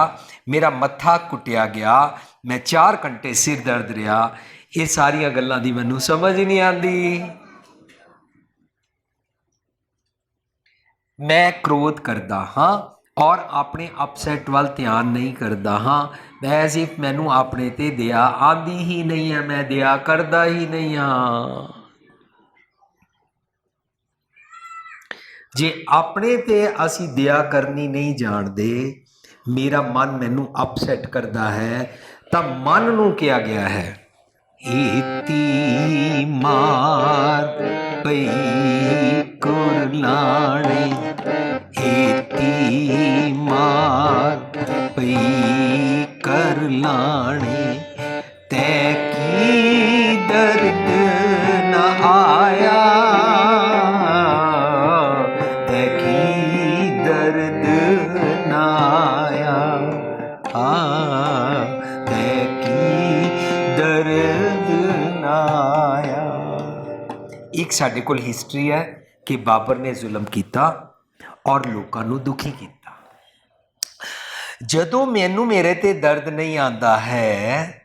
मेरा मत्था कुटिया गया, मैं 4 घंटे सिर दर्द रहा। ये सारिया गल्लां दी मैनू समझ ही नहीं आती। मैं क्रोध करता हाँ और अपने अपसैट वाल ध्यान नहीं करता हाँ, एज इफ मैनू अपने ते दया आती ही नहीं है, मैं दया करता ही नहीं हाँ। जे अपने ते असी दया करनी नहीं जानते, मेरा मन मैनू अपसैट करता है, तब मन नू किया गया है इती मार पई कुरलाने, इती मार पई कर लाने, तैकी दर्द न आया, तैकी दर्द न आया, तैकी दर्द न आया। एक साडे कोल हिस्टरी है कि बाबर ने जुल्म किया और लोगों को दुखी किया। जदों मैनू मेरे ते दर्द नहीं आता है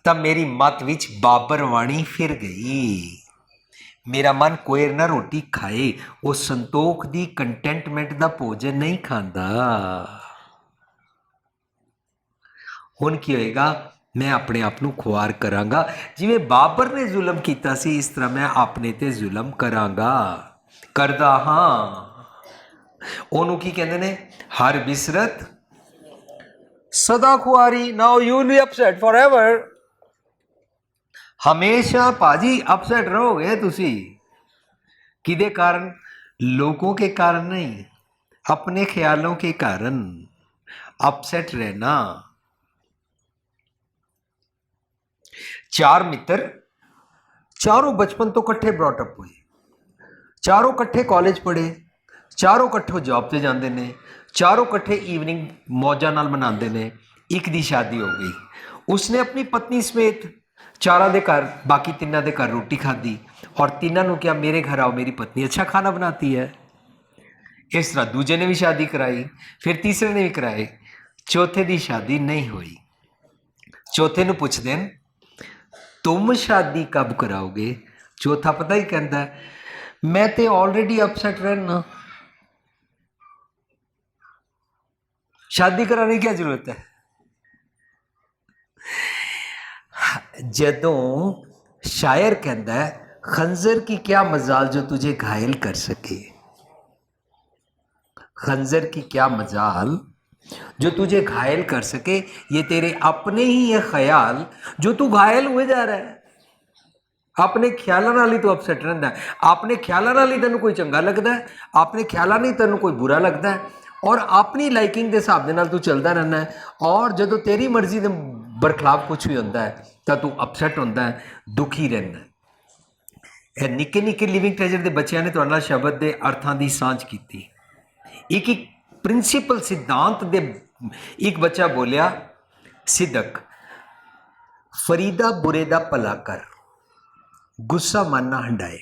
तब मेरी मत विच बाबर वाणी फिर गई। मेरा मन कोई ना रोटी खाए, वो संतोख दी कंटेंटमेंट दा भोजन नहीं खाता। हुण की होएगा, मैं अपने आप को खुआर करांगा। जिवें बाबर ने जुल्म किया सी इस तरह मैं अपने ते जुल्म करांगा, करदा हाँ। ओनू की कहते ने, हर बिसरत सदा खुआरी। Now you will be upset for ever. हमेशा भाजी अपसेट रहोगे तुसी। किदे कारण? लोगों के कारण नहीं, अपने ख्यालों के कारण अपसेट रहना। 4 मित्र, चारों बचपन तो कट्ठे ब्रॉटअप हुए, चारों कट्ठे कॉलेज पढ़े, चारों कट्ठे जॉब से जाते हैं, चारों कट्ठे ईवनिंग मौजा नाल मनाते हैं। एक दी शादी हो गई, उसने अपनी पत्नी समेत 4 दे घर, बाकी 3 दे घर रोटी खाधी और 3 क्या मेरे घर आओ, मेरी पत्नी अच्छा खाना बनाती है। इस तरह दूजे ने भी शादी कराई, फिर तीसरे ने भी कराई, चौथे दी शादी नहीं हुई। चौथे नूं पुछदे हैं तुम शादी कब कराओगे? चौथा पता ही कहता है मैं तो ऑलरेडी अपसेट रहना, शादी कराने की क्या जरूरत है। जदों शायर कहता है खंजर की क्या मजाल जो तुझे घायल कर सके, खंजर की क्या मजाल जो तुझे घायल कर सके, ये तेरे अपने ही ये ख्याल जो तू घायल हुए जा रहा है। अपने ख्यालों नाल ही तू अपसेट रहता है, अपने ख्यालों नाल ही तेनों कोई चंगा लगता है, अपने ख्यालों नहीं तेनों कोई बुरा लगता है, और अपनी लाइकिंग के हिसाब के नाल तू चलता रहना है। और जो तेरी मर्जी के बरखिलाफ कुछ भी होता है तो तू अपसेट होता है, दुखी रहना है। ਇਹ ਨਿੱਕੇ ਨਿੱਕੇ ਲਿਵਿੰਗ ਟ੍ਰੈਜਰ ਦੇ ਬੱਚਿਆਂ ਨੇ ਤੁਹਾਡੇ ਨਾਲ ਸ਼ਬਦ ਦੇ ਅਰਥਾਂ ਦੀ ਸਾਂਝ ਕੀਤੀ। ਇੱਕ ਇੱਕ ਪ੍ਰਿੰਸੀਪਲ ਸਿਧਾਂਤ ਦੇ ਇੱਕ ਬੱਚਾ ਬੋਲਿਆ, ਸਿਦਕ, ਫਰੀਦਾ ਬੁਰੇ ਦਾ ਭਲਾ ਕਰ, गुस्सा मानना हंडाए।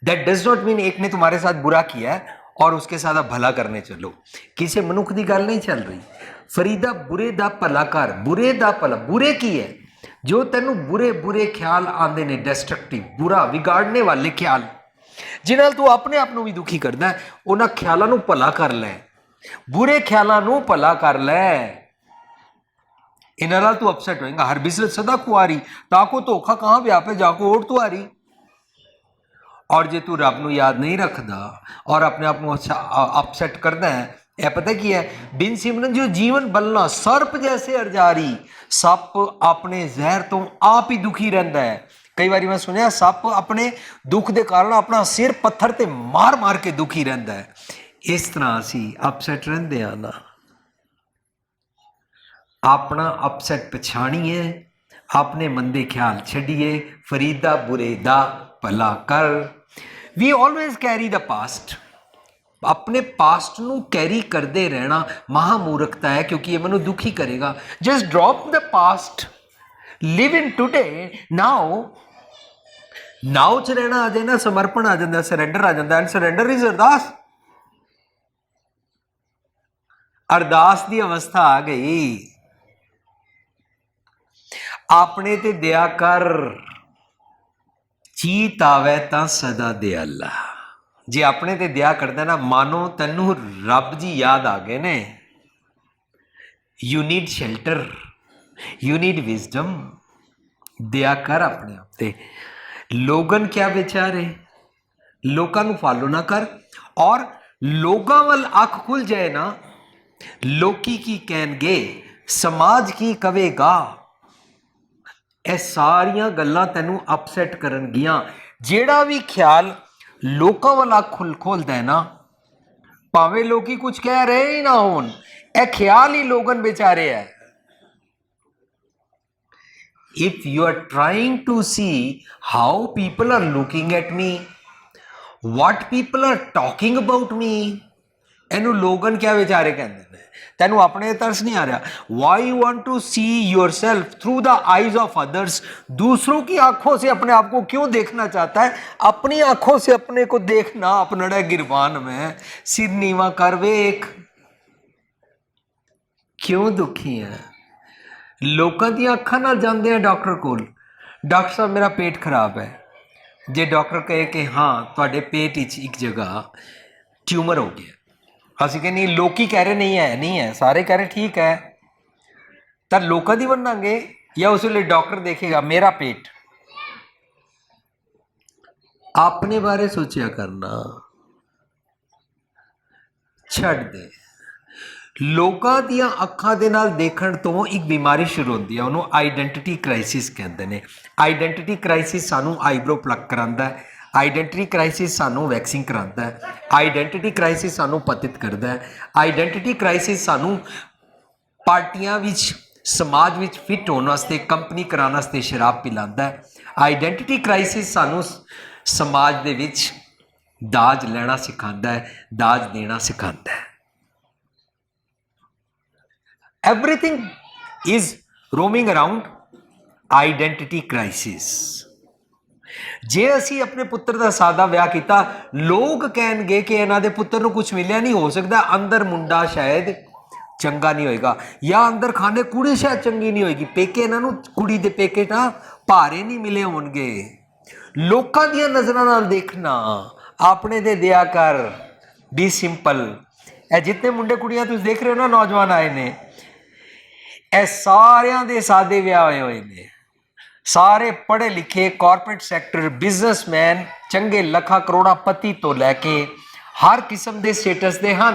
दैट डज नॉट मीन एक ने तुम्हारे साथ बुरा किया है और उसके साथ आप भला करने चलो, किसी मनुख की गल नहीं चल रही। फरीदा बुरे दा भला कर, बुरे दा भला, बुरे की है जो तेनू बुरे बुरे ख्याल आते ने, डिस्ट्रक्टिव, बुरा बिगाड़ने वाले ख्याल, जिन्हां तू अपने आप नू भी दुखी करदा है, उन्हां ख्यालां नू भला कर लै, बुरे ख्यालां नू भला कर लै। इन्हां नाल तू अपसैट होएगा। हर बिजनेस सदा कुआरी, ताको धोखा कहाँ व्यापे जाको ओट तुआरी। और जे तू रब नू याद नहीं रखदा और अपने आप को अपसैट करदा है, यह पता की है, बिन सिमरन जो जीवन बलना सर्प जैसे अरजारी, सप अपने जहर तो आप ही दुखी रहता है। कई बार मैं सुनिया सप अपने दुख के कारण अपना सिर पत्थर ते मार मार के दुखी रहता है। इस तरह असी अपसैट रहते हैं ना, अपना अपसैट पछाणीए, अपने मंदे ख्याल छड़िए, फरीदा बुरे दा भला कर। We always carry the past, अपने पास्ट नू कैरी करते रहना महामूर्खता है, क्योंकि ये मनु दुखी करेगा। Just drop the past, live in today, now. Now च रहना आ जाए ना, समर्पण आ जाता, सरेंडर आ जाता। एंड सरेंडर इज अरदास। अरदास की अवस्था आ गई। अपने ते दया कर, चीत आवे तां सदा दयाला। जे अपने ते दया करदा ना, मानो तैनू रब जी याद आ गए ने। You need shelter, you need wisdom. दया कर अपने आप ते। लोगन क्या बेचारे, लोगों नू फॉलो ना कर। और लोगों वाल अख खुल जाए ना, लोकी की कहनगे, समाज की कवेगा, ਇਹ ਸਾਰੀਆਂ ਗੱਲਾਂ ਤੈਨੂੰ ਅਪਸੈਟ ਕਰਨਗੀਆਂ। ਜਿਹੜਾ ਵੀ ਖਿਆਲ ਲੋਕਾਂ ਵੱਲ ਅੱਖ ਖੋਲਦਾ ਹੈ ਨਾ, ਭਾਵੇਂ ਲੋਕੀ ਕੁਝ ਕਹਿ ਰਹੇ ਹੀ ਨਾ ਹੋਣ, ਇਹ ਖਿਆਲ ਹੀ ਲੋਗਨ ਵਿਚਾਰੇ ਹੈ। If you are trying to see how people are looking at me, what people are talking about me, ਇਹਨੂੰ ਲੋਗਨ ਕਿਆ ਵਿਚਾਰੇ ਕਹਿੰਦੇ ਨੇ। ਤੈਨੂੰ ਆਪਣੇ ਤਰਸ नहीं आ रहा, why you want to see yourself through the eyes of others. दूसरों की आंखों से अपने आप को क्यों देखना चाहता है? अपनी आंखों से अपने को देखना अपनड़ा गिरबान में, सिर नीवा कर वेख। क्यों दुखी है? लोगों दी अखां नाल जांदे हैं डॉक्टर कोल, डॉक्टर साहब मेरा पेट खराब है। जे डॉक्टर कहे कि हाँ तुहाडे पेट विच एक जगह ट्यूमर हो गया, ਅਸੀਂ ਕਹਿੰਦੇ ਲੋਕੀ ਕਹਿ ਰਹੇ ਨਹੀਂ ਹੈ, ਸਾਰੇ ਕਹਿ ਰਹੇ ਠੀਕ ਹੈ, ਤਾਂ ਲੋਕਾਂ ਦੀ ਬਣਾਂਗੇ ਜਾਂ ਉਸ ਵੇਲੇ ਡਾਕਟਰ ਦੇਖੇਗਾ ਮੇਰਾ ਪੇਟ? ਆਪਣੇ ਬਾਰੇ ਸੋਚਿਆ ਕਰਨਾ ਛੱਡ ਦੇ। ਲੋਕਾਂ ਦੀਆਂ ਅੱਖਾਂ ਦੇ ਨਾਲ ਦੇਖਣ ਤੋਂ ਇੱਕ ਬਿਮਾਰੀ ਸ਼ੁਰੂ ਹੁੰਦੀ ਹੈ, ਉਹਨੂੰ ਆਈਡੈਂਟੀਟੀ ਕ੍ਰਾਈਸਿਸ ਕਹਿੰਦੇ ਨੇ। ਆਈਡੈਂਟੀਟੀ ਕ੍ਰਾਈਸਿਸ ਸਾਨੂੰ ਆਈਬਰੋ ਪਲੱਕ ਕਰਾਉਂਦਾ ਹੈ, आइडेंटिटी क्राइसिस सानू वैक्सिंग कराता है, आइडेंटिटी क्राइसिस सानू पतित करता है, आइडेंटिटी क्राइसिस सानू पार्टियां विच समाज विच फिट होने वास्ते, कंपनी कराने वास्ते शराब पिलाता है। आइडेंटिटी क्राइसिस सानू समाज दे विच दाज लेना सिखाता है, दाज देना सिखाता है। Everything is roaming around identity crisis. जे असी अपने पुत्र का सादा विआह किया, लोग कहणगे कि इन्हां दे पुत्र नूं कुछ मिलिया नहीं, हो सकता अंदर मुंडा शायद चंगा नहीं होएगा, या अंदर खाने कुड़ी शायद चंगी नहीं होएगी, पेके इन्हां नूं कुड़ी दे पेके ना भारे नहीं मिले होणगे। लोकां दीयां नज़रां नाल देखना, अपने ते दया कर, बी सिंपल। ए जितने मुंडे कुड़ियां तुसीं देख रहे हो ना, नौजवान आए ने, ए सारियां दे सादे विआह होए होए ने, सारे पढ़े लिखे कॉरपोरेट सैक्टर बिजनेसमैन, चंगे लखा करोड़ापति तो लैके हर किस्म के स्टेटस के हैं,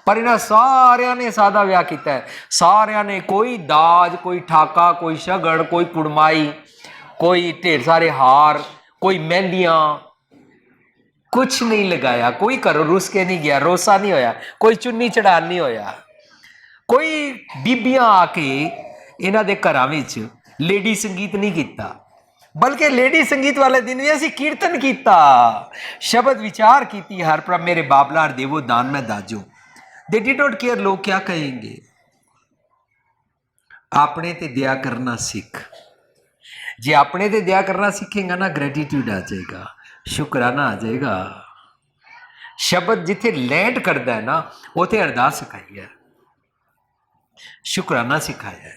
पर इन्होंने सारिया ने सादा विआह किया है। सारिया ने कोई दाज, कोई ठाका, कोई शगन, कोई कुड़माई, कोई ढेर सारे हार, कोई मेहंदियाँ, कुछ नहीं लगाया, कोई घरों रुस के नहीं गया, रोसा नहीं होया, कोई चुन्नी चढ़ान नहीं होया, कोई बीबियां आके इन्हां दे घरां विच लेडी संगीत नहीं किया। बल्कि लेडी संगीत वाले दिन भी असी कीर्तन किया, शब्द विचार की हर प्रभ मेरे बाबलार देवो दान में दाजो। दे डिड नॉट केयर लोग क्या कहेंगे। अपने ते दया करना सीख। जे अपने ते दया करना सीखेगा ना, ग्रेटिट्यूड आ जाएगा, शुकराना आ जाएगा। शब्द जिथे लैंड करता है ना, उथे अरदास सिखाई है, शुकराना सिखाया है।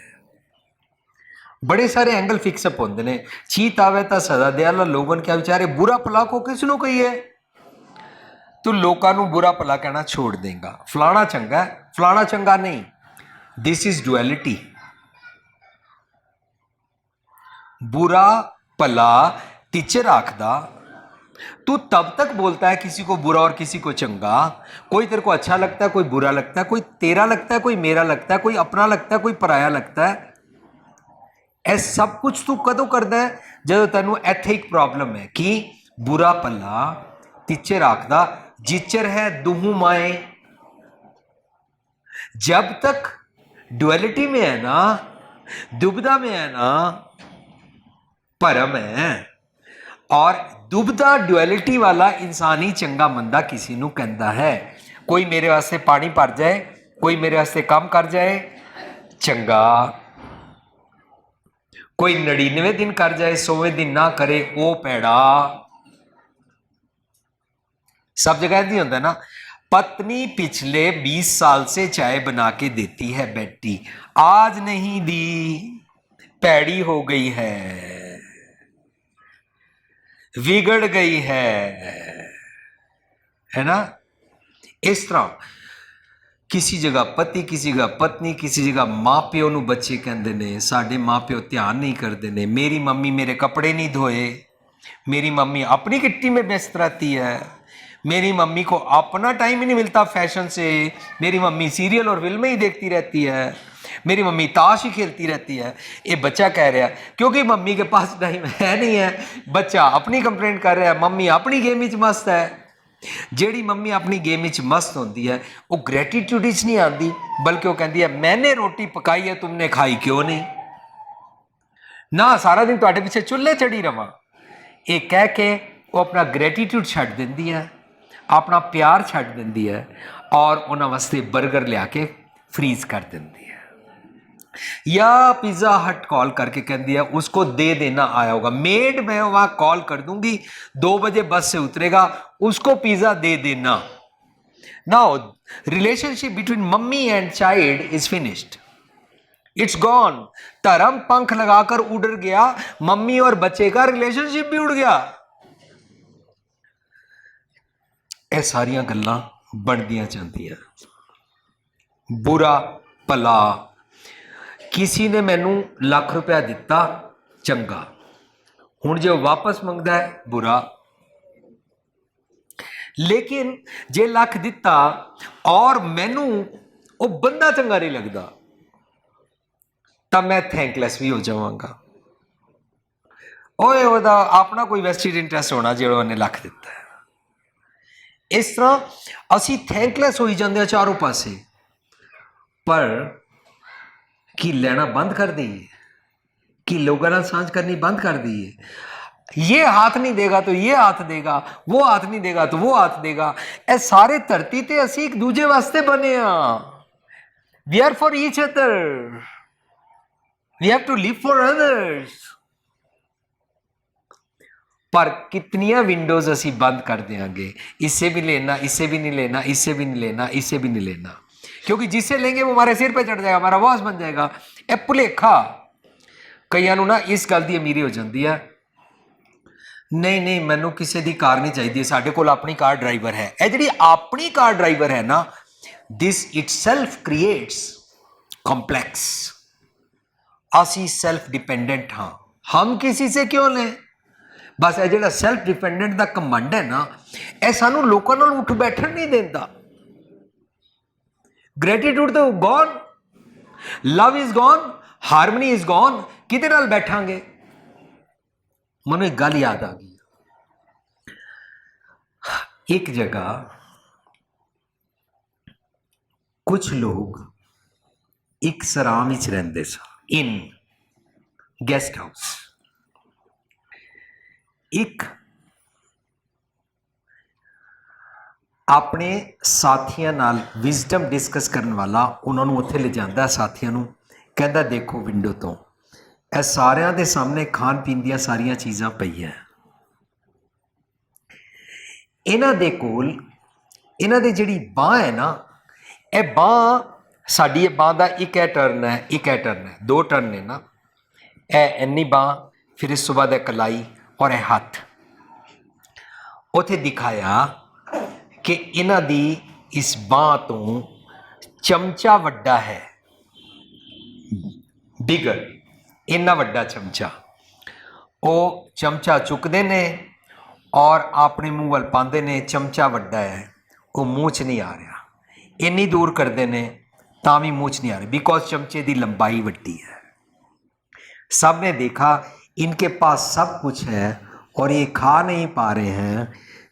बड़े सारे एंगल फिक्सअप होंगे ने। चीत आवे तो सदा दयाला लोगन क्या विचारे, बुरा भला को किसनों कहिए। तू लोगों को बुरा भला कहना छोड़ देगा। फलाना चंगा है, फलाना चंगा नहीं। This is duality. बुरा भला टीचर आखदा, तू तब तक बोलता है किसी को बुरा और किसी को चंगा। कोई तेरे को अच्छा लगता है, कोई बुरा लगता है, कोई तेरा लगता है, कोई मेरा लगता है, कोई अपना लगता है, कोई पराया लगता है। यह सब कुछ तू कदों करता है जो तेनों इत्थे एक प्रॉब्लम है कि बुरा भला टीचर आखदा, जिचर है दुहू माए। जब तक डुअलिटी में है ना, दुविधा में है ना, भरम है। और दुविधा डुअलिटी वाला इंसान ही चंगा मंदा किसी नूं कहंदा है। कोई मेरे वास्ते पानी भर जाए, कोई मेरे वास्ते काम कर जाए, चंगा। कोई 99 दिन कर जाए, 100वें दिन ना करे, वो पैड़ा। सब जगह ऐसी होता है ना। पत्नी पिछले 20 साल से चाय बना के देती है बेटी, आज नहीं दी, पैड़ी हो गई है, बिगड़ गई है ना। इस तरह किसी जगह पति, किसी जगह पत्नी, किसी जगह माँ प्यो नूं बच्चे कहंदे ने, साडे माँ प्यो ध्यान नहीं करते ने। मेरी मम्मी मेरे कपड़े नहीं धोए, मेरी मम्मी अपनी किट्टी में व्यस्त रहती है, मेरी मम्मी को अपना टाइम ही नहीं मिलता फैशन से, मेरी मम्मी सीरियल और फिल्में ही देखती रहती है, मेरी मम्मी ताश ही खेलती रहती है। ये बच्चा कह रहा है क्योंकि मम्मी के पास टाइम है नहीं है। बच्चा अपनी कंप्लेंट कर रहा है, मम्मी अपनी गेम में मस्त है। जेड़ी मम्मी अपनी गेम में मस्त होती है, वो ग्रैटिट्यूड नहीं आती, बल्कि वो कहती है मैंने रोटी पकाई है, तुमने खाई क्यों नहीं ना, सारा दिन तुहाडे पीछे चुल्हे चढ़ी रवा। ये कह के वो अपना ग्रैटिट्यूड छड्ड देंदी है, अपना प्यार छड्ड देंदी है, और उन्हां वास्ते बर्गर लिया के फ्रीज कर देंदी है। या पिज़्ज़ा हट कॉल करके कहती है उसको दे देना आया होगा, मेड मैं वहां कॉल कर दूंगी, 2 बजे बस से उतरेगा, उसको पिज़्ज़ा दे देना। Now relationship between mummy and child is finished, it's gone. धर्म पंख लगाकर उड़ गया, मम्मी और बच्चे का रिलेशनशिप भी उड़ गया। यह सारिया गल्लां बनदियां जांदियां। बुरा भला, किसी ने मैनू लाख रुपया दिता, चंगा, हुण जो वापस मंगदा है बुरा। लेकिन जे लख दिता और मैनू वो बंदा चंगा नहीं लगता, तब मैं थैंकलैस भी हो जावांगा। ओए ओदा अपना कोई वेस्टेड इंटरस्ट होना जो उन्हें लख दिता है। इस तरह असी थैंकलैस हो जाते हैं चारों पासे, पर कि लेना बंद कर दीए, कि लोगों नाल सांझ करनी बंद कर दीए। ये हाथ नहीं देगा तो ये हाथ देगा, वो हाथ नहीं देगा तो वो हाथ देगा। ए सारे धरती ते असी एक दूजे वास्ते बने हाँ। We are for each other, we have to live for others. पर कितनियां विंडोज असी बंद कर देंगे, इससे भी लेना, इससे भी नहीं लेना, इससे भी नहीं लेना, इससे भी नहीं लेना, क्योंकि जिससे लेंगे वो हमारे सिर पे चढ़ जाएगा, हमारा बॉस बन जाएगा। ए भुलेखा कईयां नूं ना इस गल की अमीरी हो जाती है, नहीं नहीं मैनू किसी की कार नहीं चाहिए, साडे कोल अपनी कार ड्राइवर है। यह जी अपनी कार ड्राइवर है ना, दिस इटसेल्फ क्रिएट्स कॉम्प्लैक्स। असी सेल्फ डिपेंडेंट हाँ, हम किसी से क्यों लें। बस यह जो सेल्फ डिपेंडेंट का घमंड है ना, यह सानू लोगों नाल उठ बैठन नहीं देता। ग्रेटिट्यूड तो gone, love is gone, harmony is gone, किदे नाल बैठांगे। मैनूं एक गल याद आ गई, एक जगह कुछ लोग एक सराम विच रहिंदे सन, इन गेस्ट हाउस। ਇੱਕ ਆਪਣੇ ਸਾਥੀਆਂ ਨਾਲ ਵਿਜ਼ਡਮ ਡਿਸਕਸ ਕਰਨ ਵਾਲਾ ਉਹਨਾਂ ਨੂੰ ਉੱਥੇ ਲਿਜਾਂਦਾ, ਸਾਥੀਆਂ ਨੂੰ ਕਹਿੰਦਾ ਦੇਖੋ ਵਿੰਡੋ ਤੋਂ ਇਹ ਸਾਰਿਆਂ ਦੇ ਸਾਹਮਣੇ ਖਾਣ ਪੀਣ ਦੀਆਂ ਸਾਰੀਆਂ ਚੀਜ਼ਾਂ ਪਈਆਂ, ਇਹਨਾਂ ਦੇ ਕੋਲ ਇਹਨਾਂ ਦੀ ਜਿਹੜੀ ਬਾਂਹ ਹੈ ਨਾ, ਇਹ ਬਾਂਹ ਸਾਡੀ, ਇਹ ਬਾਂਹ ਦਾ ਇੱਕ ਇਹ ਟਰਨ ਹੈ, ਇੱਕ ਇਹ ਟਰਨ ਹੈ, ਦੋ ਟਰਨ ਨੇ ਨਾ, ਇਹ ਇੰਨੀ ਬਾਂਹ, ਫਿਰ ਇਸ ਤੋਂ ਬਾਅਦ ਇਹ ਕਲਾਈ ਔਰ ਇਹ ਹੱਥ। ਉੱਥੇ ਦਿਖਾਇਆ ਕਿ ਇਹਨਾਂ ਦੀ ਇਸ ਬਾਂਹ ਤੋਂ ਚਮਚਾ ਵੱਡਾ ਹੈ, ਬਿਗਰ, ਇੰਨਾ ਵੱਡਾ ਚਮਚਾ। ਉਹ ਚਮਚਾ ਚੁੱਕਦੇ ਨੇ ਔਰ ਆਪਣੇ ਮੂੰਹ ਵੱਲ ਪਾਉਂਦੇ ਨੇ, ਚਮਚਾ ਵੱਡਾ ਹੈ, ਉਹ ਮੂੰਹ 'ਚ ਨਹੀਂ ਆ ਰਿਹਾ, ਇੰਨੀ ਦੂਰ ਕਰਦੇ ਨੇ ਤਾਂ भी मुँह नहीं आ रही, बिकॉज चमचे की लंबाई वड्डी है। सब ने देखा इनके पास सब कुछ है और ये खा नहीं पा रहे हैं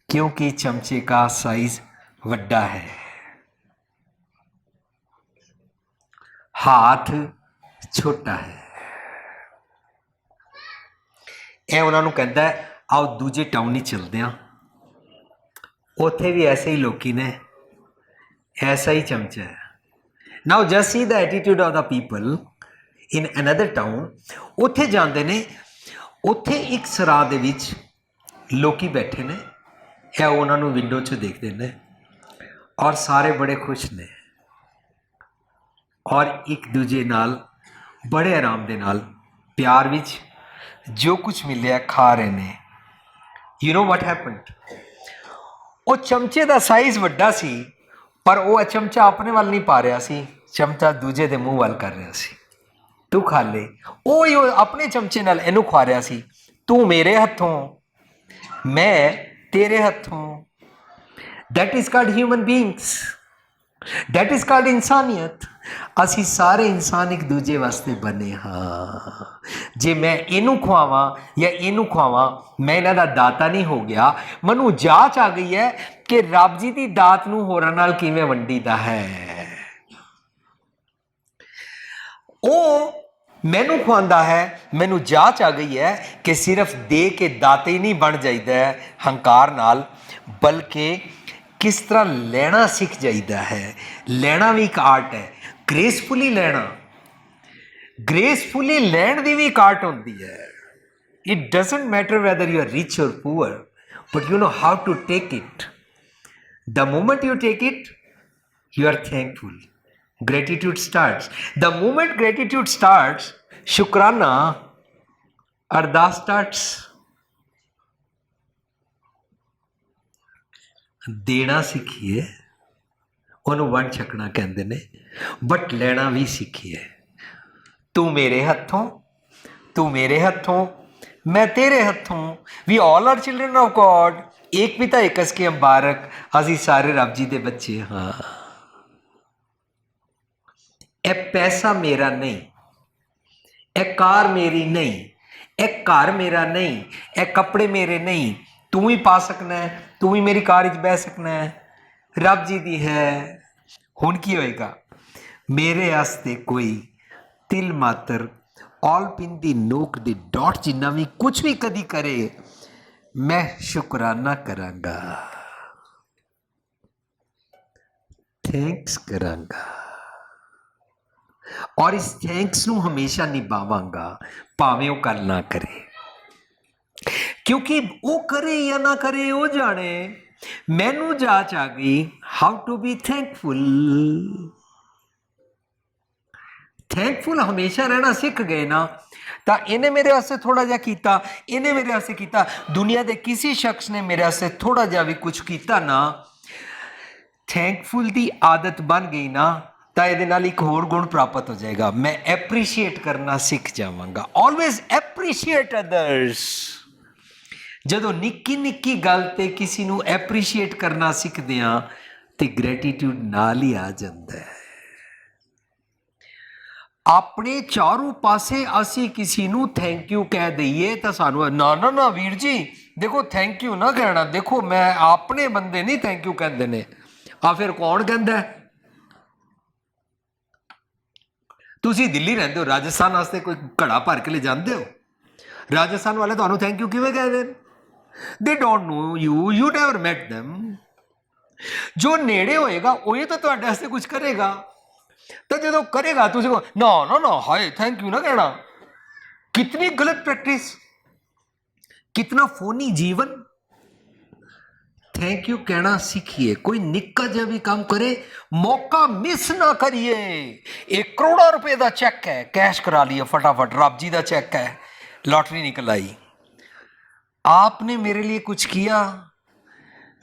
क्योंकि चमचे का साइज वड्डा है। हाथ छोटा है। ਇਹ ਉਹਨਾਂ ਨੂੰ ਕਹਿੰਦਾ ਆਓ ਦੂਜੇ ਟਾਊਨ ਹੀ ਚਲਦੇ ਹਾਂ, ਉੱਥੇ ਵੀ ਐਸੇ ਹੀ ਲੋਕੀ ਨੇ, ਐਸਾ ਹੀ ਚਮਚਾ ਹੈ। Now just see the attitude of the people in another town। ਉੱਥੇ ਜਾਂਦੇ ਨੇ, ਉੱਥੇ ਇੱਕ ਸਰਾਹ ਦੇ ਵਿੱਚ ਲੋਕੀ ਬੈਠੇ ਨੇ, ਇਹ ਉਹਨਾਂ ਨੂੰ ਵਿੰਡੋ 'ਚ ਦੇਖਦੇ ਨੇ ਔਰ ਸਾਰੇ ਬੜੇ ਖੁਸ਼ ਨੇ ਔਰ ਇੱਕ ਦੂਜੇ ਨਾਲ ਬੜੇ ਆਰਾਮ ਦੇ ਨਾਲ ਪਿਆਰ ਵਿੱਚ ਜੋ ਕੁਛ ਮਿਲਿਆ ਖਾ ਰਹੇ ਨੇ। You know what happened? ਉਹ ਚਮਚੇ ਦਾ ਸਾਈਜ਼ ਵੱਡਾ ਸੀ ਪਰ ਉਹ ਚਮਚਾ ਆਪਣੇ ਵੱਲ ਨਹੀਂ ਪਾ ਰਿਹਾ ਸੀ, ਚਮਚਾ ਦੂਜੇ ਦੇ ਮੂੰਹ ਵੱਲ ਕਰ ਰਿਹਾ ਸੀ। ਤੂੰ ਖਾ ਲੈ, ਉਹ ਆਪਣੇ ਚਮਚੇ ਨਾਲ ਇਹਨੂੰ ਖਵਾ ਰਿਹਾ ਸੀ, ਤੂੰ ਮੇਰੇ ਹੱਥੋਂ, ਮੈਂ ਤੇਰੇ ਹੱਥੋਂ। that is called human beings, that is called ਇਨਸਾਨੀਅਤ। ਅਸੀਂ ਸਾਰੇ ਇਨਸਾਨ ਇੱਕ ਦੂਜੇ ਵਾਸਤੇ ਬਣੇ ਹਾਂ। ਜੇ ਮੈਂ ਇਹਨੂੰ ਖਵਾਵਾਂ ਜਾਂ ਇਹਨੂੰ ਖਵਾਵਾਂ, ਮੈਂ ਇਹਨਾਂ ਦਾ ਦਾਤਾ ਨਹੀਂ ਹੋ ਗਿਆ। ਮੈਨੂੰ ਜਾਂਚ ਆ ਗਈ ਹੈ ਕਿ ਰੱਬ ਜੀ ਦੀ ਦਾਤ ਨੂੰ ਹੋਰਾਂ ਨਾਲ ਕਿਵੇਂ ਵੰਡੀਦਾ ਹੈ। ਉਹ ਮੈਨੂੰ ਖਵਾਉਂਦਾ ਹੈ, ਮੈਨੂੰ ਜਾਂਚ ਆ ਗਈ ਹੈ ਕਿ ਸਿਰਫ ਦੇ ਕੇ ਦਾਤੇ ਹੀ ਨਹੀਂ ਬਣ ਜਾਈਦਾ ਹੈ ਹੰਕਾਰ ਨਾਲ, ਬਲਕਿ ਕਿਸ ਤਰ੍ਹਾਂ ਲੈਣਾ ਸਿੱਖ ਜਾਈਦਾ ਹੈ। ਲੈਣਾ ਵੀ ਇੱਕ ਆਰਟ ਹੈ, ਗ੍ਰੇਸਫੁਲੀ ਲੈਣਾ, ਗ੍ਰੇਸਫੁਲੀ ਲੈਣ ਦੀ ਵੀ ਇੱਕ ਆਰਟ ਹੁੰਦੀ ਹੈ। It doesn't matter whether you are rich or poor, but you know how to take it. The moment you take it, you are thankful. Gratitude starts. The moment gratitude starts, शुक्राना, अरदास starts. देना सीखिए, ਉਹਨੂੰ ਵੰਡ ਛਕਣਾ ਕਹਿੰਦੇ ਨੇ, but ਲੈਣਾ ਵੀ ਸਿੱਖੀਏ। ਤੂੰ ਮੇਰੇ ਹੱਥੋਂ, ਤੂੰ ਮੇਰੇ ਹੱਥੋਂ, मैं तेरे हथों। We all are children of God. एक पिता एक कस के मुबारक, असी सारे रब जी दे बच्चे हाँ। ए पैसा मेरा नहीं, ए कार मेरी नहीं, ए घर मेरा नहीं, ए कपड़े मेरे नहीं। तू ही पा सकना है, तू ही मेरी कार च बह सकना है, रब जी दी है। हुण की होएगा? मेरे वास्ते कोई तिल मात्र ऑल पिन की नोक की डॉट जिन्ना भी कुछ भी कदी करे, मैं शुकराना करांगा, थैंक्स करांगा और इस थैंक्स नू हमेशा निभावांगा, भावें वो कल ना करे। क्योंकि वो करे या ना करे वो जाने। मैनू जाच आ गई how to be thankful. Thankful हमेशा रहना सीख गए ना, तो इन्हें मेरे वास्ते थोड़ा जा किया, इन्हें मेरे वास्ते किया, दुनिया के किसी शख्स ने मेरे वास्ते थोड़ा जा भी कुछ किया ना, थैंकफुल की आदत बन गई ना, तो ये एक होर गुण प्राप्त हो जाएगा। मैं एप्रीशिएट करना सीख जावांगा। Always appreciate others. जदों निक्की निक्की गल ते किसी नू एप्रीशिएट करना सीखते हैं तो ग्रैटिट्यूड नाल ही आ जाता है। अपने चारों पासे असी किसी नू थैंक यू कह दईए तो सानू ना ना ना वीर जी देखो थैंक यू ना कहना, देखो मैं अपने बंदे नहीं थैंक यू कहते ने। आ फिर कौन कहता है? तुसी दिल्ली रहंदे हो, राजस्थान वास्ते कोई घड़ा भर के ले जाते हो, राजस्थान वाले तुहानू थैंक यू किवें कहदे ने? They don't know you, you never met them. ਜੋ ਨੇੜੇ ਹੋਏਗਾ ਉਹੀ ਤਾਂ ਤੁਹਾਡੇ ਵਾਸਤੇ ਕੁਝ ਕਰੇਗਾ। ਤਾਂ ਜਦੋਂ ਕਰੇਗਾ ਤੁਸੀਂ ਕਹੋ ਨਾ ਨਾ ਨਾ ਹਾਏ ਥੈਂਕ ਯੂ ਨਾ ਕਹਿਣਾ। कितनी गलत प्रैक्टिस, कितना फोनी जीवन। थैंक यू कहना सीखिए। कोई निक्का जिहा भी काम करे मौका मिस ना करिए। 1 करोड़ रुपए का चेक है, कैश करा लिया फटाफट, रब जी का चेक है, लॉटरी निकल आई। आपने मेरे लिए कुछ किया,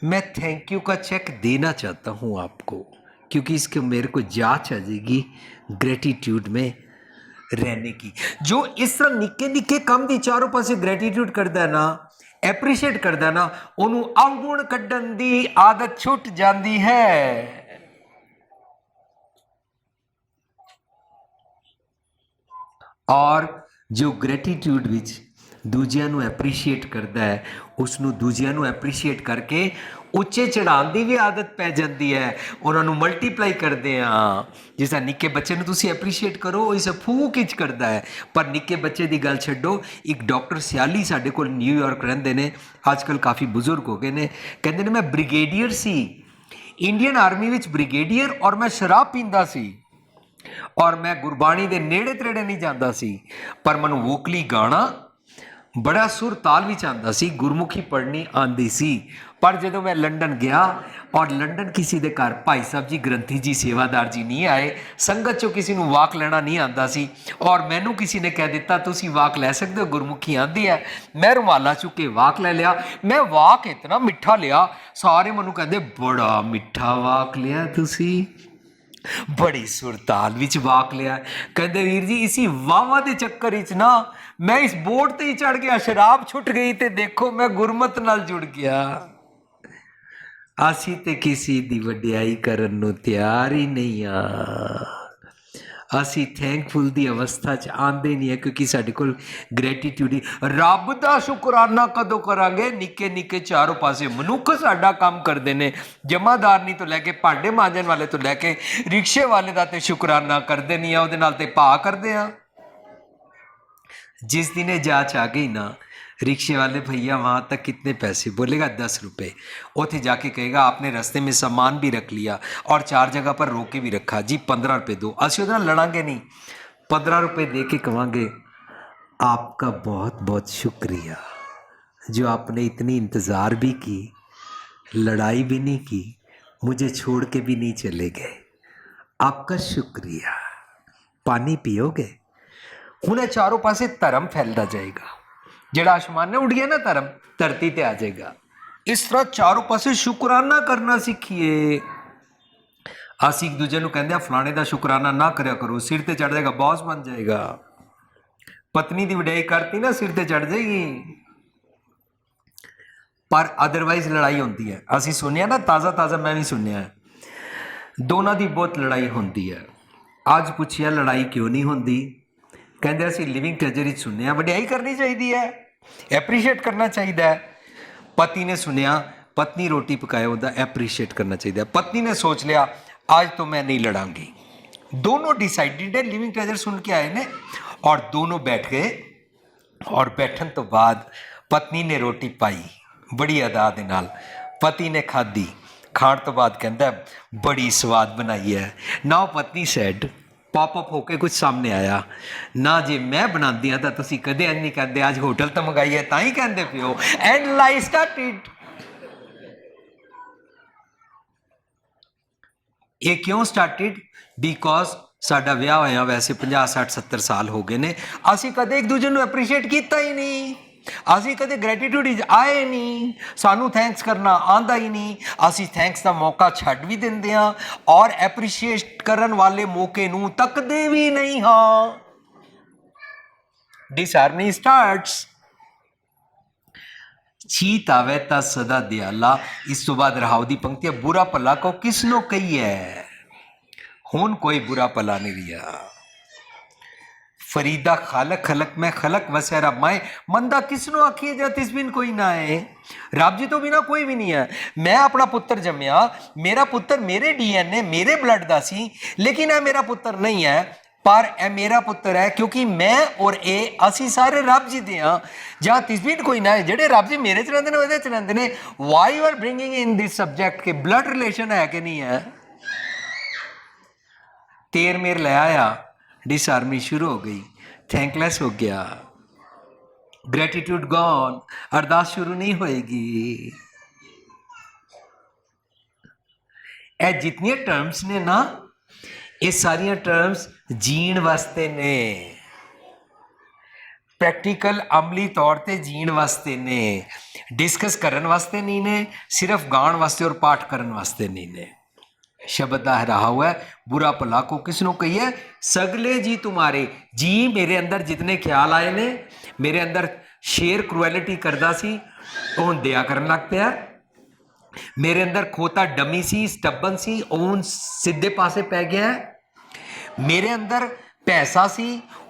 मैं थैंक यू का चेक देना चाहता हूं आपको, क्योंकि इसके मेरे को जांच आ जाएगी ग्रेटिट्यूड में रहने की। जो इस तरह निक्के निक्के काम की चारों पासे ग्रेटिट्यूड करता है ना, एप्रीशिएट करता है ना, उन्होंने अवगुण कड्ढण दी आदत छुट जाती है। और जो ग्रेटिट्यूड विच दूजियां नूं एप्रीशिएट करता है, उसनूं दूजियां नूं एप्रीशिएट करके ਉੱਚੇ ਚੜਾਉਣ ਦੀ ਵੀ ਆਦਤ ਪੈ ਜਾਂਦੀ ਹੈ। ਉਹਨਾਂ ਨੂੰ ਮਲਟੀਪਲਾਈ ਕਰਦੇ ਹਾਂ। ਜਿਸ ਤਰ੍ਹਾਂ ਨਿੱਕੇ ਬੱਚੇ ਨੂੰ ਤੁਸੀਂ ਐਪਰੀਸ਼ੀਏਟ ਕਰੋ, ਉਹ ਇਸ ਫੂਕ ਵਿੱਚ ਕਰਦਾ ਹੈ। ਪਰ ਨਿੱਕੇ ਬੱਚੇ ਦੀ ਗੱਲ ਛੱਡੋ। ਇੱਕ ਡਾਕਟਰ ਸਿਆਲੀ ਸਾਡੇ ਕੋਲ ਨਿਊਯਾਰਕ ਰਹਿੰਦੇ ਨੇ, ਅੱਜ ਕੱਲ੍ਹ ਕਾਫੀ ਬਜ਼ੁਰਗ ਹੋ ਗਏ ਨੇ। ਕਹਿੰਦੇ ਨੇ ਮੈਂ ਬ੍ਰਿਗੇਡੀਅਰ ਸੀ, ਇੰਡੀਅਨ ਆਰਮੀ ਵਿੱਚ ਬ੍ਰਿਗੇਡੀਅਰ, ਔਰ ਮੈਂ ਸ਼ਰਾਬ ਪੀਂਦਾ ਸੀ, ਔਰ ਮੈਂ ਗੁਰਬਾਣੀ ਦੇ ਨੇੜੇ ਤੇੜੇ ਨਹੀਂ ਜਾਂਦਾ ਸੀ, ਪਰ ਮੈਨੂੰ ਵੋਕਲੀ ਗਾਣਾ ਬੜਾ ਸੁਰ ਤਾਲ ਵਿੱਚ ਆਉਂਦਾ ਸੀ, ਗੁਰਮੁਖੀ ਪੜ੍ਹਨੀ ਆਉਂਦੀ ਸੀ। पर जो मैं लंडन गया, और लंडन किसी के घर भाई साहब जी ग्रंथी जी सेवादार जी नहीं आए, संगत चो किसी को वाक लेना नहीं आता सी, और मैनू किसी ने कह दिता तुसी वाक लै सकते हो, गुरमुखी आती है। मैं रुमाला चुक के वाक ले लिया। मैं वाक इतना मिठा लिया, सारे मैनू कहते बड़ा मिठा वाक लिया तुसी, बड़ी सुरताल विच वाक लिया। कहते वीर जी इसी वावा के चक्कर विच ना मैं इस बोट ते ही चढ़ गया, शराब छुट गई, तो देखो मैं गुरमत नाल जुड़ गया। ਅਸੀਂ ਤੇ ਕਿਸੇ ਦੀ ਵਡਿਆਈ ਕਰਨ ਨੂੰ ਤਿਆਰ ਹੀ ਨਹੀਂ ਆ। ਅਸੀਂ ਥੈਂਕਫੁਲ ਦੀ ਅਵਸਥਾ 'ਚ ਆਉਂਦੇ ਨਹੀਂ ਹੈ, ਕਿਉਂਕਿ ਸਾਡੇ ਕੋਲ ਗ੍ਰੈਟੀਟਿਊਡ ਹੀ। ਰੱਬ ਦਾ ਸ਼ੁਕਰਾਨਾ ਕਦੋਂ ਕਰਾਂਗੇ? ਨਿੱਕੇ ਨਿੱਕੇ ਚਾਰੋਂ ਪਾਸੇ ਮਨੁੱਖ ਸਾਡਾ ਕੰਮ ਕਰਦੇ ਨੇ, ਜਮਾਦਾਰਨੀ ਤੋਂ ਲੈ ਕੇ ਭਾਂਡੇ ਮਾਂਜਣ ਵਾਲੇ ਤੋਂ ਲੈ ਕੇ ਰਿਕਸ਼ੇ ਵਾਲੇ ਦਾ ਤੇ ਸ਼ੁਕਰਾਨਾ ਕਰਦੇ ਨਹੀਂ ਆ, ਉਹਦੇ ਨਾਲ ਤੇ ਭਾ ਕਰਦੇ ਆ। जिस दिन जांच आ गई ना, रिक्शे वाले भैया वहाँ तक कितने पैसे बोलेगा? 10 रुपये। उसे जाके कहेगा आपने रास्ते में सामान भी रख लिया और 4 जगह पर रोके भी रखा, जी 15 रुपये दो। असं उहदे नाल लड़ांगे नहीं, 15 रुपये दे के कहांगे आपका बहुत बहुत शुक्रिया, जो आपने इतनी इंतज़ार भी की, लड़ाई भी नहीं की, मुझे छोड़ के भी नहीं चले गए, आपका शुक्रिया। पानी पियोगे? ਹੁਣ ਇਹ ਚਾਰੋਂ ਪਾਸੇ ਧਰਮ ਫੈਲਦਾ ਜਾਏਗਾ। ਜਿਹੜਾ ਆਸਮਾਨੇ ਉੱਡ ਗਿਆ ਨਾ ਧਰਮ, ਧਰਤੀ ਤੇ ਆ ਜਾਏਗਾ। ਇਸ ਤਰ੍ਹਾਂ ਚਾਰੋਂ ਪਾਸੇ ਸ਼ੁਕਰਾਨਾ ਕਰਨਾ ਸਿੱਖੀਏ। ਅਸੀਂ ਇੱਕ ਦੂਜੇ ਨੂੰ ਕਹਿੰਦੇ ਆ ਫਲਾਣੇ ਦਾ ਸ਼ੁਕਰਾਨਾ ਨਾ ਕਰਿਆ ਕਰੋ, ਸਿਰ ਤੇ ਚੜ ਜਾਏਗਾ, ਬੌਸ ਬਣ ਜਾਏਗਾ। ਪਤਨੀ ਦੀ ਵਡਿਆਈ ਕਰਤੀ ਨਾ, ਸਿਰ ਤੇ ਚੜ ਜਾਏਗੀ। ਪਰ ਅਦਰਵਾਈਜ਼ ਲੜਾਈ ਹੁੰਦੀ ਹੈ। ਅਸੀਂ ਸੁਣਿਆ ਨਾ, ਤਾਜ਼ਾ ਮੈਂ ਵੀ ਸੁਣਿਆ, ਦੋਨਾਂ ਦੀ ਬਹੁਤ ਲੜਾਈ ਹੁੰਦੀ ਹੈ। ਅੱਜ ਪੁੱਛਿਆ ਲੜਾਈ ਕਿਉਂ ਨਹੀਂ ਹੁੰਦੀ? ਕਹਿੰਦੇ ਅਸੀਂ ਲਿਵਿੰਗ ਟ੍ਰੈਜਰ ਵਿੱਚ ਸੁਣਿਆ ਵਡਿਆਈ ਕਰਨੀ ਚਾਹੀਦੀ ਹੈ, ਐਪਰੀਸ਼ੀਏਟ ਕਰਨਾ ਚਾਹੀਦਾ ਹੈ। ਪਤੀ ਨੇ ਸੁਣਿਆ ਪਤਨੀ ਰੋਟੀ ਪਕਾਏ, ਉਹਦਾ ਐਪਰੀਸ਼ੀਏਟ ਕਰਨਾ ਚਾਹੀਦਾ। ਪਤਨੀ ਨੇ ਸੋਚ ਲਿਆ ਅੱਜ ਤੋਂ ਮੈਂ ਨਹੀਂ ਲੜਾਂਗੀ। ਦੋਨੋਂ डिसाइडेड है, लिविंग ट्रेजर सुन के आए ने, और दोनों बैठ गए। और बैठन तो बाद पत्नी ने रोटी पाई बड़ी अदा दे नाल, पति ने खाधी। खाण तो बाद कहता बड़ी स्वाद बनाई है ना। पत्नी सैड पॉपअप होके कुछ सामने आया ना, जे मैं बनाती हाँ तो तुसी कदे इंज नहीं कहते, आज होटल तो मंगाई है तां ही कहते पियो। And lie started. ये क्यों स्टार्टेड? बिकॉज साडा विआह होया वैसे 50 60 70 साल हो गए ने, असी कदे एक दूजे नूं एप्रीशिएट किया ही नहीं, असी कदे ग्रैटिट्यूड आए नहीं, सानू थैंक्स करना आंदा ही नहीं। असी थैंक्स का मौका छड्ड भी दिंदे हां, और एप्रीशिएट करन वाले मौके नूं तकदे भी नहीं हाँ। Disharmony starts. चीत आवे ता सदा दयाला। इस तो बाद रहाव दी पंक्ति, बुरा भला को किसनो कही है, हुण कोई बुरा भला नहीं रिहा। फरीदा खालक खलक में खलक वसै रब माए, मंदा किसनों आखिए जा तिस बिन कोई ना है। रब जी तो बिना कोई भी नहीं है। मैं अपना पुत्र जम्या, मेरा पुत्र मेरे DNA मेरे ब्लड दा सी, लेकिन है मेरा पुत्र नहीं है। पर ए मेरा पुत्र है, क्योंकि मैं और ए असी सारे रब जी दे हाँ, जहाँ तिसबीन कोई ना है, जेडे रब जी मेरे च रहिंदे ने ओहदे च रहिंदे ने। Why you are bringing in this subject के ब्लड रिलेशन है कि नहीं है? तेर मेर ले आया, डिसआर्मी शुरू हो गई, थैंकलेस हो गया, ग्रेटिट्यूड गॉन, अरदास शुरू नहीं होएगी। ए जितनी टर्म्स ने ना, ये सारिया टर्म्स जीण वास्ते ने, प्रैक्टिकल अमली तौर पर जीण वास्ते ने, डिस्कस करन वास्ते नहीं ने, सिर्फ गाण वास्ते और पाठ करन वास्ते नहीं ने। शब्द का रहा हुआ है, बुरा भला को किसनों कहिए? सगले जी तुम्हारे। जी मेरे अंदर जितने ख्याल आए ने, मेरे अंदर शेर क्रुएलिटी करता सी, हुण दया करन लग पिया। मेरे अंदर खोता डमी सी, स्टबन सी, हुण सीधे पासे पै गया। मेरे अंदर पैसा सी,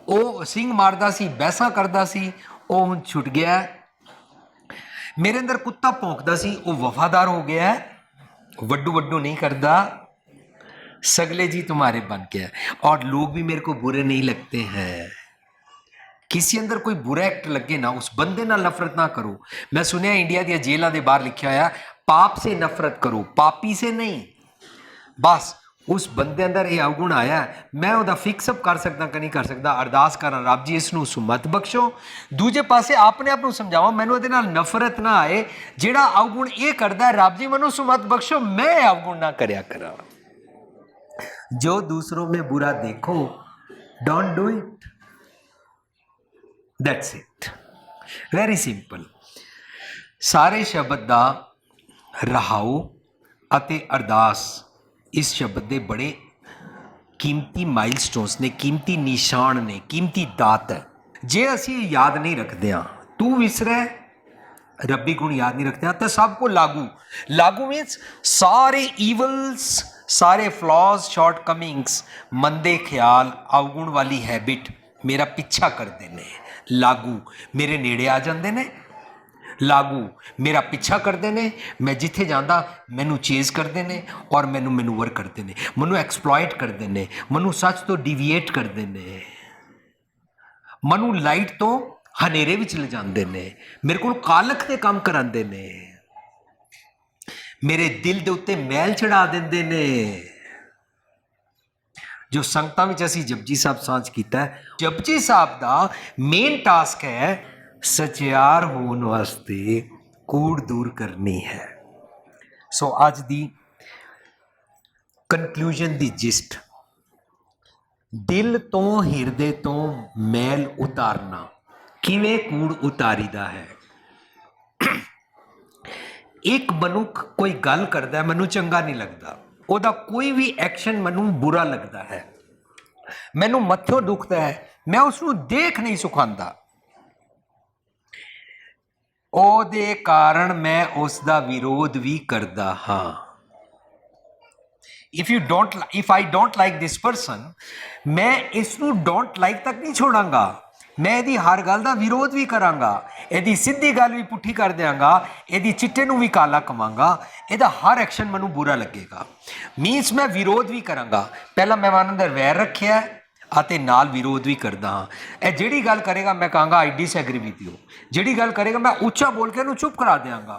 वो सिंह मारदा सी, बहसा करदा सी, वो हुण छुट गया। मेरे अंदर कुत्ता भौंकदा सी, वो वफादार हो गया, वड्डू वड्डू नहीं करता। सगले जी तुम्हारे बन गया। और लोग भी मेरे को बुरे नहीं लगते हैं। किसी अंदर कोई बुरा एक्ट लगे ना, उस बंदे नाल नफरत ना करो। मैं सुनिया इंडिया दी जेलों के बाहर लिखा होया, पाप से नफरत करो, पापी से नहीं। बस उस बंदे अंदर ये अवगुण आया, मैं वह फिक्सअप कर सकता कि नहीं कर सकता। अरदास करा, रब जी इसनूं सुमत बख्शो। दूजे पासे अपने आप को समझावा, मैनू ये नफरत ना आए, जिहड़ा अवगुण ये करता है, रब जी मैनू सुमत बख्शो, मैं अवगुण ना करया करा। जो दूसरों में बुरा देखो, don't do it, that's it, very simple. सारे शब्द का रहाओ अते अरदास इस शब्द के बड़े कीमती माइलस्टोन्स ने, कीमती निशान ने, कीमती दात है। जे असी याद नहीं रखते हाँ, तू विसरै, रब्बी गुण याद नहीं रखते हैं, तो सबको लागू, लागू मीन्स सारे ईवल्स, सारे फ्लॉज, शॉर्ट कमिंग्स, मंदे ख्याल, अवगुण वाली हैबिट मेरा पिछा करते ने, लागू मेरे नेड़े आ जाते ने, लागू मेरा पिछा करते हैं। मैं जिथे जाता मैनू चेज करते हैं और मैनू मैनूवर करते हैं, मैनू एक्सप्लॉइट करते हैं, मैनू सच तो डिविएट करते हैं, मैनू लाइट तो हनेरे विच ले जाते हैं, मेरे को कालख के काम कराते हैं, मेरे दिल के उत्ते मैल चढ़ा देंदे ने। जो संगतां विच असीं जपजी साहब सांझ कीता है, जपजी साहब का मेन टास्क है सचियार होने वास्ते कूड़ दूर करनी है। सो अज दी कनक्लूजन दी जिस्ट, दिल तो हिरदे तो मैल उतारना, किवें कूड़ उतारीदा है। एक मनुख कोई गल करता है, मैनू चंगा नहीं लगता, ओदा कोई भी एक्शन मैनू बुरा लगता है, मैनू मत्थों दुखता है, मैं उसनू देख नहीं सुखांदा, ओदे कारण मैं उसका विरोध भी करदा हाँ। If I don't like this person, मैं इसनू डोंट लाइक तक नहीं छोड़ांगा, मैं यदि हर गल का विरोध भी करांगा, यदि सीधी गल भी पुठी कर देंगा, यदि चिट्टे नू भी काला कवांगा, यदा हर एक्शन मैनू बुरा लगेगा। मीनस मैं विरोध भी करांगा, पहला मैं मन अंदर वैर रखिया आते नाल विरोध भी करदा हाँ। ए जिहड़ी गल करेगा मैं कहांगा आई डिसएग्री विद यू, जिहड़ी गल करेगा मैं उच्चा बोल के चुप करा देंगा,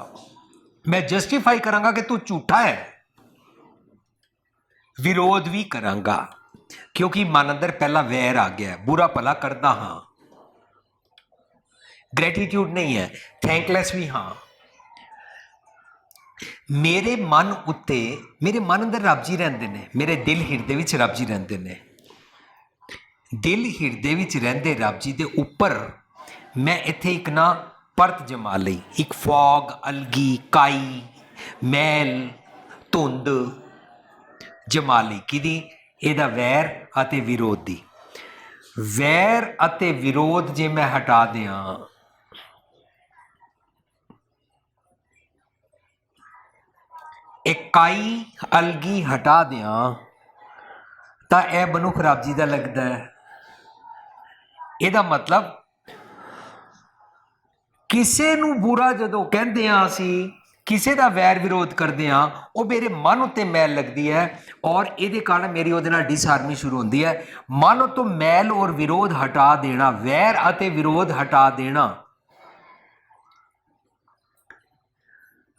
मैं जस्टिफाई करांगा कि तू झूठा है, विरोध भी करांगा, क्योंकि मन अंदर पहला वैर आ गया, बुरा भला करदा हाँ, ग्रेटिट्यूड नहीं है, थैंकलैस भी हाँ। मेरे मन उत्ते, मेरे मन अंदर रब जी रहिंदे ने, मेरे दिल हिरदे विच रब जी रहिंदे ने, दिल हिरदे विच रहिंदे रब जी दे उपर मैं इत्थे एक ना परत जमा लई, एक फॉग, अलगी, काई, मैल, धुंद जमा लई, किदी इहदा वैर अते विरोध दी। वैर अते विरोध जे मैं हटा दियां, इकाई अलगी हटा दियां, तां यह मनुख रब जी दा लगदा है। ਇਹਦਾ मतलब किसी नू बुरा जदों कहंदे हां असीं ਕਿਸੇ ਦਾ ਵੈਰ ਵਿਰੋਧ ਕਰਦੇ ਆ ਉਹ ਮੇਰੇ ਮਨ ਉੱਤੇ ਮੈਲ ਲੱਗਦੀ ਹੈ ਔਰ ਇਹਦੇ ਕਾਰਨ ਮੇਰੀ ਉਹਦੇ ਨਾਲ ਡਿਸਹਾਰਮਨੀ ਸ਼ੁਰੂ ਹੁੰਦੀ ਹੈ। ਮਨ ਤੋਂ ਮੈਲ ਔਰ ਵਿਰੋਧ ਹਟਾ ਦੇਣਾ, ਵੈਰ ਅਤੇ ਵਿਰੋਧ ਹਟਾ ਦੇਣਾ,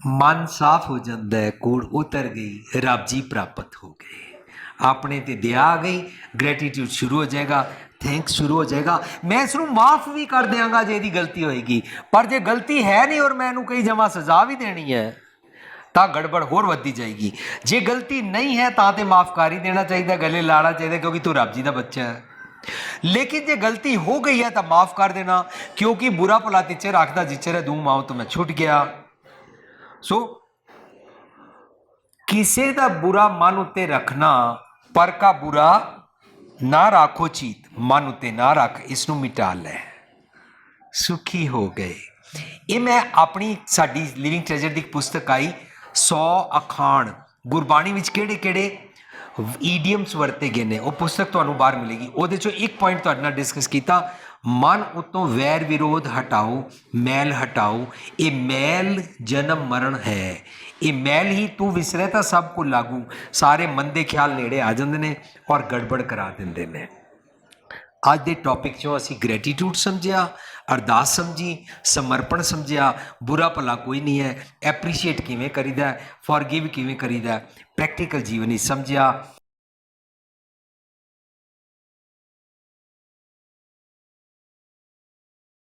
ਮਨ ਸਾਫ਼ ਹੋ ਜਾਂਦਾ ਹੈ, ਕੂੜ ਉਤਰ ਗਈ, ਰੱਬ ਜੀ ਪ੍ਰਾਪਤ ਹੋ ਗਏ, ਆਪਣੇ ਤੇ ਦਇਆ ਆ ਗਈ, ਗ੍ਰੈਟੀਟਿਊਡ ਸ਼ੁਰੂ ਹੋ ਜਾਏਗਾ, ਥੈਂਕਸ ਸ਼ੁਰੂ ਹੋ ਜਾਏਗਾ। ਮੈਂ ਇਸ ਨੂੰ ਮਾफ़ ਵੀ ਕਰ ਦਿਆਂਗਾ ਜੇ ਇਹਦੀ ਗਲਤੀ ਹੋਏਗੀ, ਪਰ ਜੇ ਗਲਤੀ ਹੈ ਨਹੀਂ ਔਰ ਮੈਂ ਇਹਨੂੰ ਕਈ ਜਮਾ ਸਜ਼ਾ ਵੀ ਦੇਣੀ ਹੈ ਤਾਂ ਗੜਬੜ ਹੋਰ ਵੱਧਦੀ ਜਾਏਗੀ। ਜੇ ਗਲਤੀ ਨਹੀਂ ਹੈ ਤਾਂ ਤੇ ਮਾफ़ ਕਰ ਹੀ ਦੇਣਾ ਚਾਹੀਦਾ, ਗਲੇ ਲਾਣਾ ਚਾਹੀਦਾ, ਕਿਉਂਕਿ ਤੂੰ ਰੱਬ ਜੀ ਦਾ ਬੱਚਾ ਹੈ। लेकिन जे गलती हो गई है तो माफ़ कर देना, क्योंकि बुरा भला तिचे रखता जिचर है, दूँ माओ तो मैं छुट गया। सो किसी का बुरा मन उत्ते रखना, पर का बुरा ना राखो चीत, मन उत्ते ना रख, इसनों मिटा लै, सुखी हो गए। ये मैं अपनी साडी लिविंग ट्रेजर की पुस्तक आई 100 अखाण, गुरबाणी विच किहड़े किहड़े ईडियम्स वरते गए ने, वो पुस्तक तुहानूं बाहर मिलेगी। उहदे चों एक पॉइंट तुहाडे नाल डिस्कस किया, मन उत्तों वैर विरोध हटाओ, मैल हटाओ। ये मैल जन्म मरण है, ये मैल ही तू विसरे तो सब को लागू, सारे मंदे ख्याल नेड़े आ जाते हैं और गड़बड़ करा देंदे ने। अज के टॉपिक चों असी ग्रैटिट्यूड समझिया, अरदास समझी, समर्पण समझिया, बुरा भला कोई नहीं है, एप्रीशिएट किवें करीदा, फॉरगिव किवें करीदा, प्रैक्टिकल जीवन ही समझिया।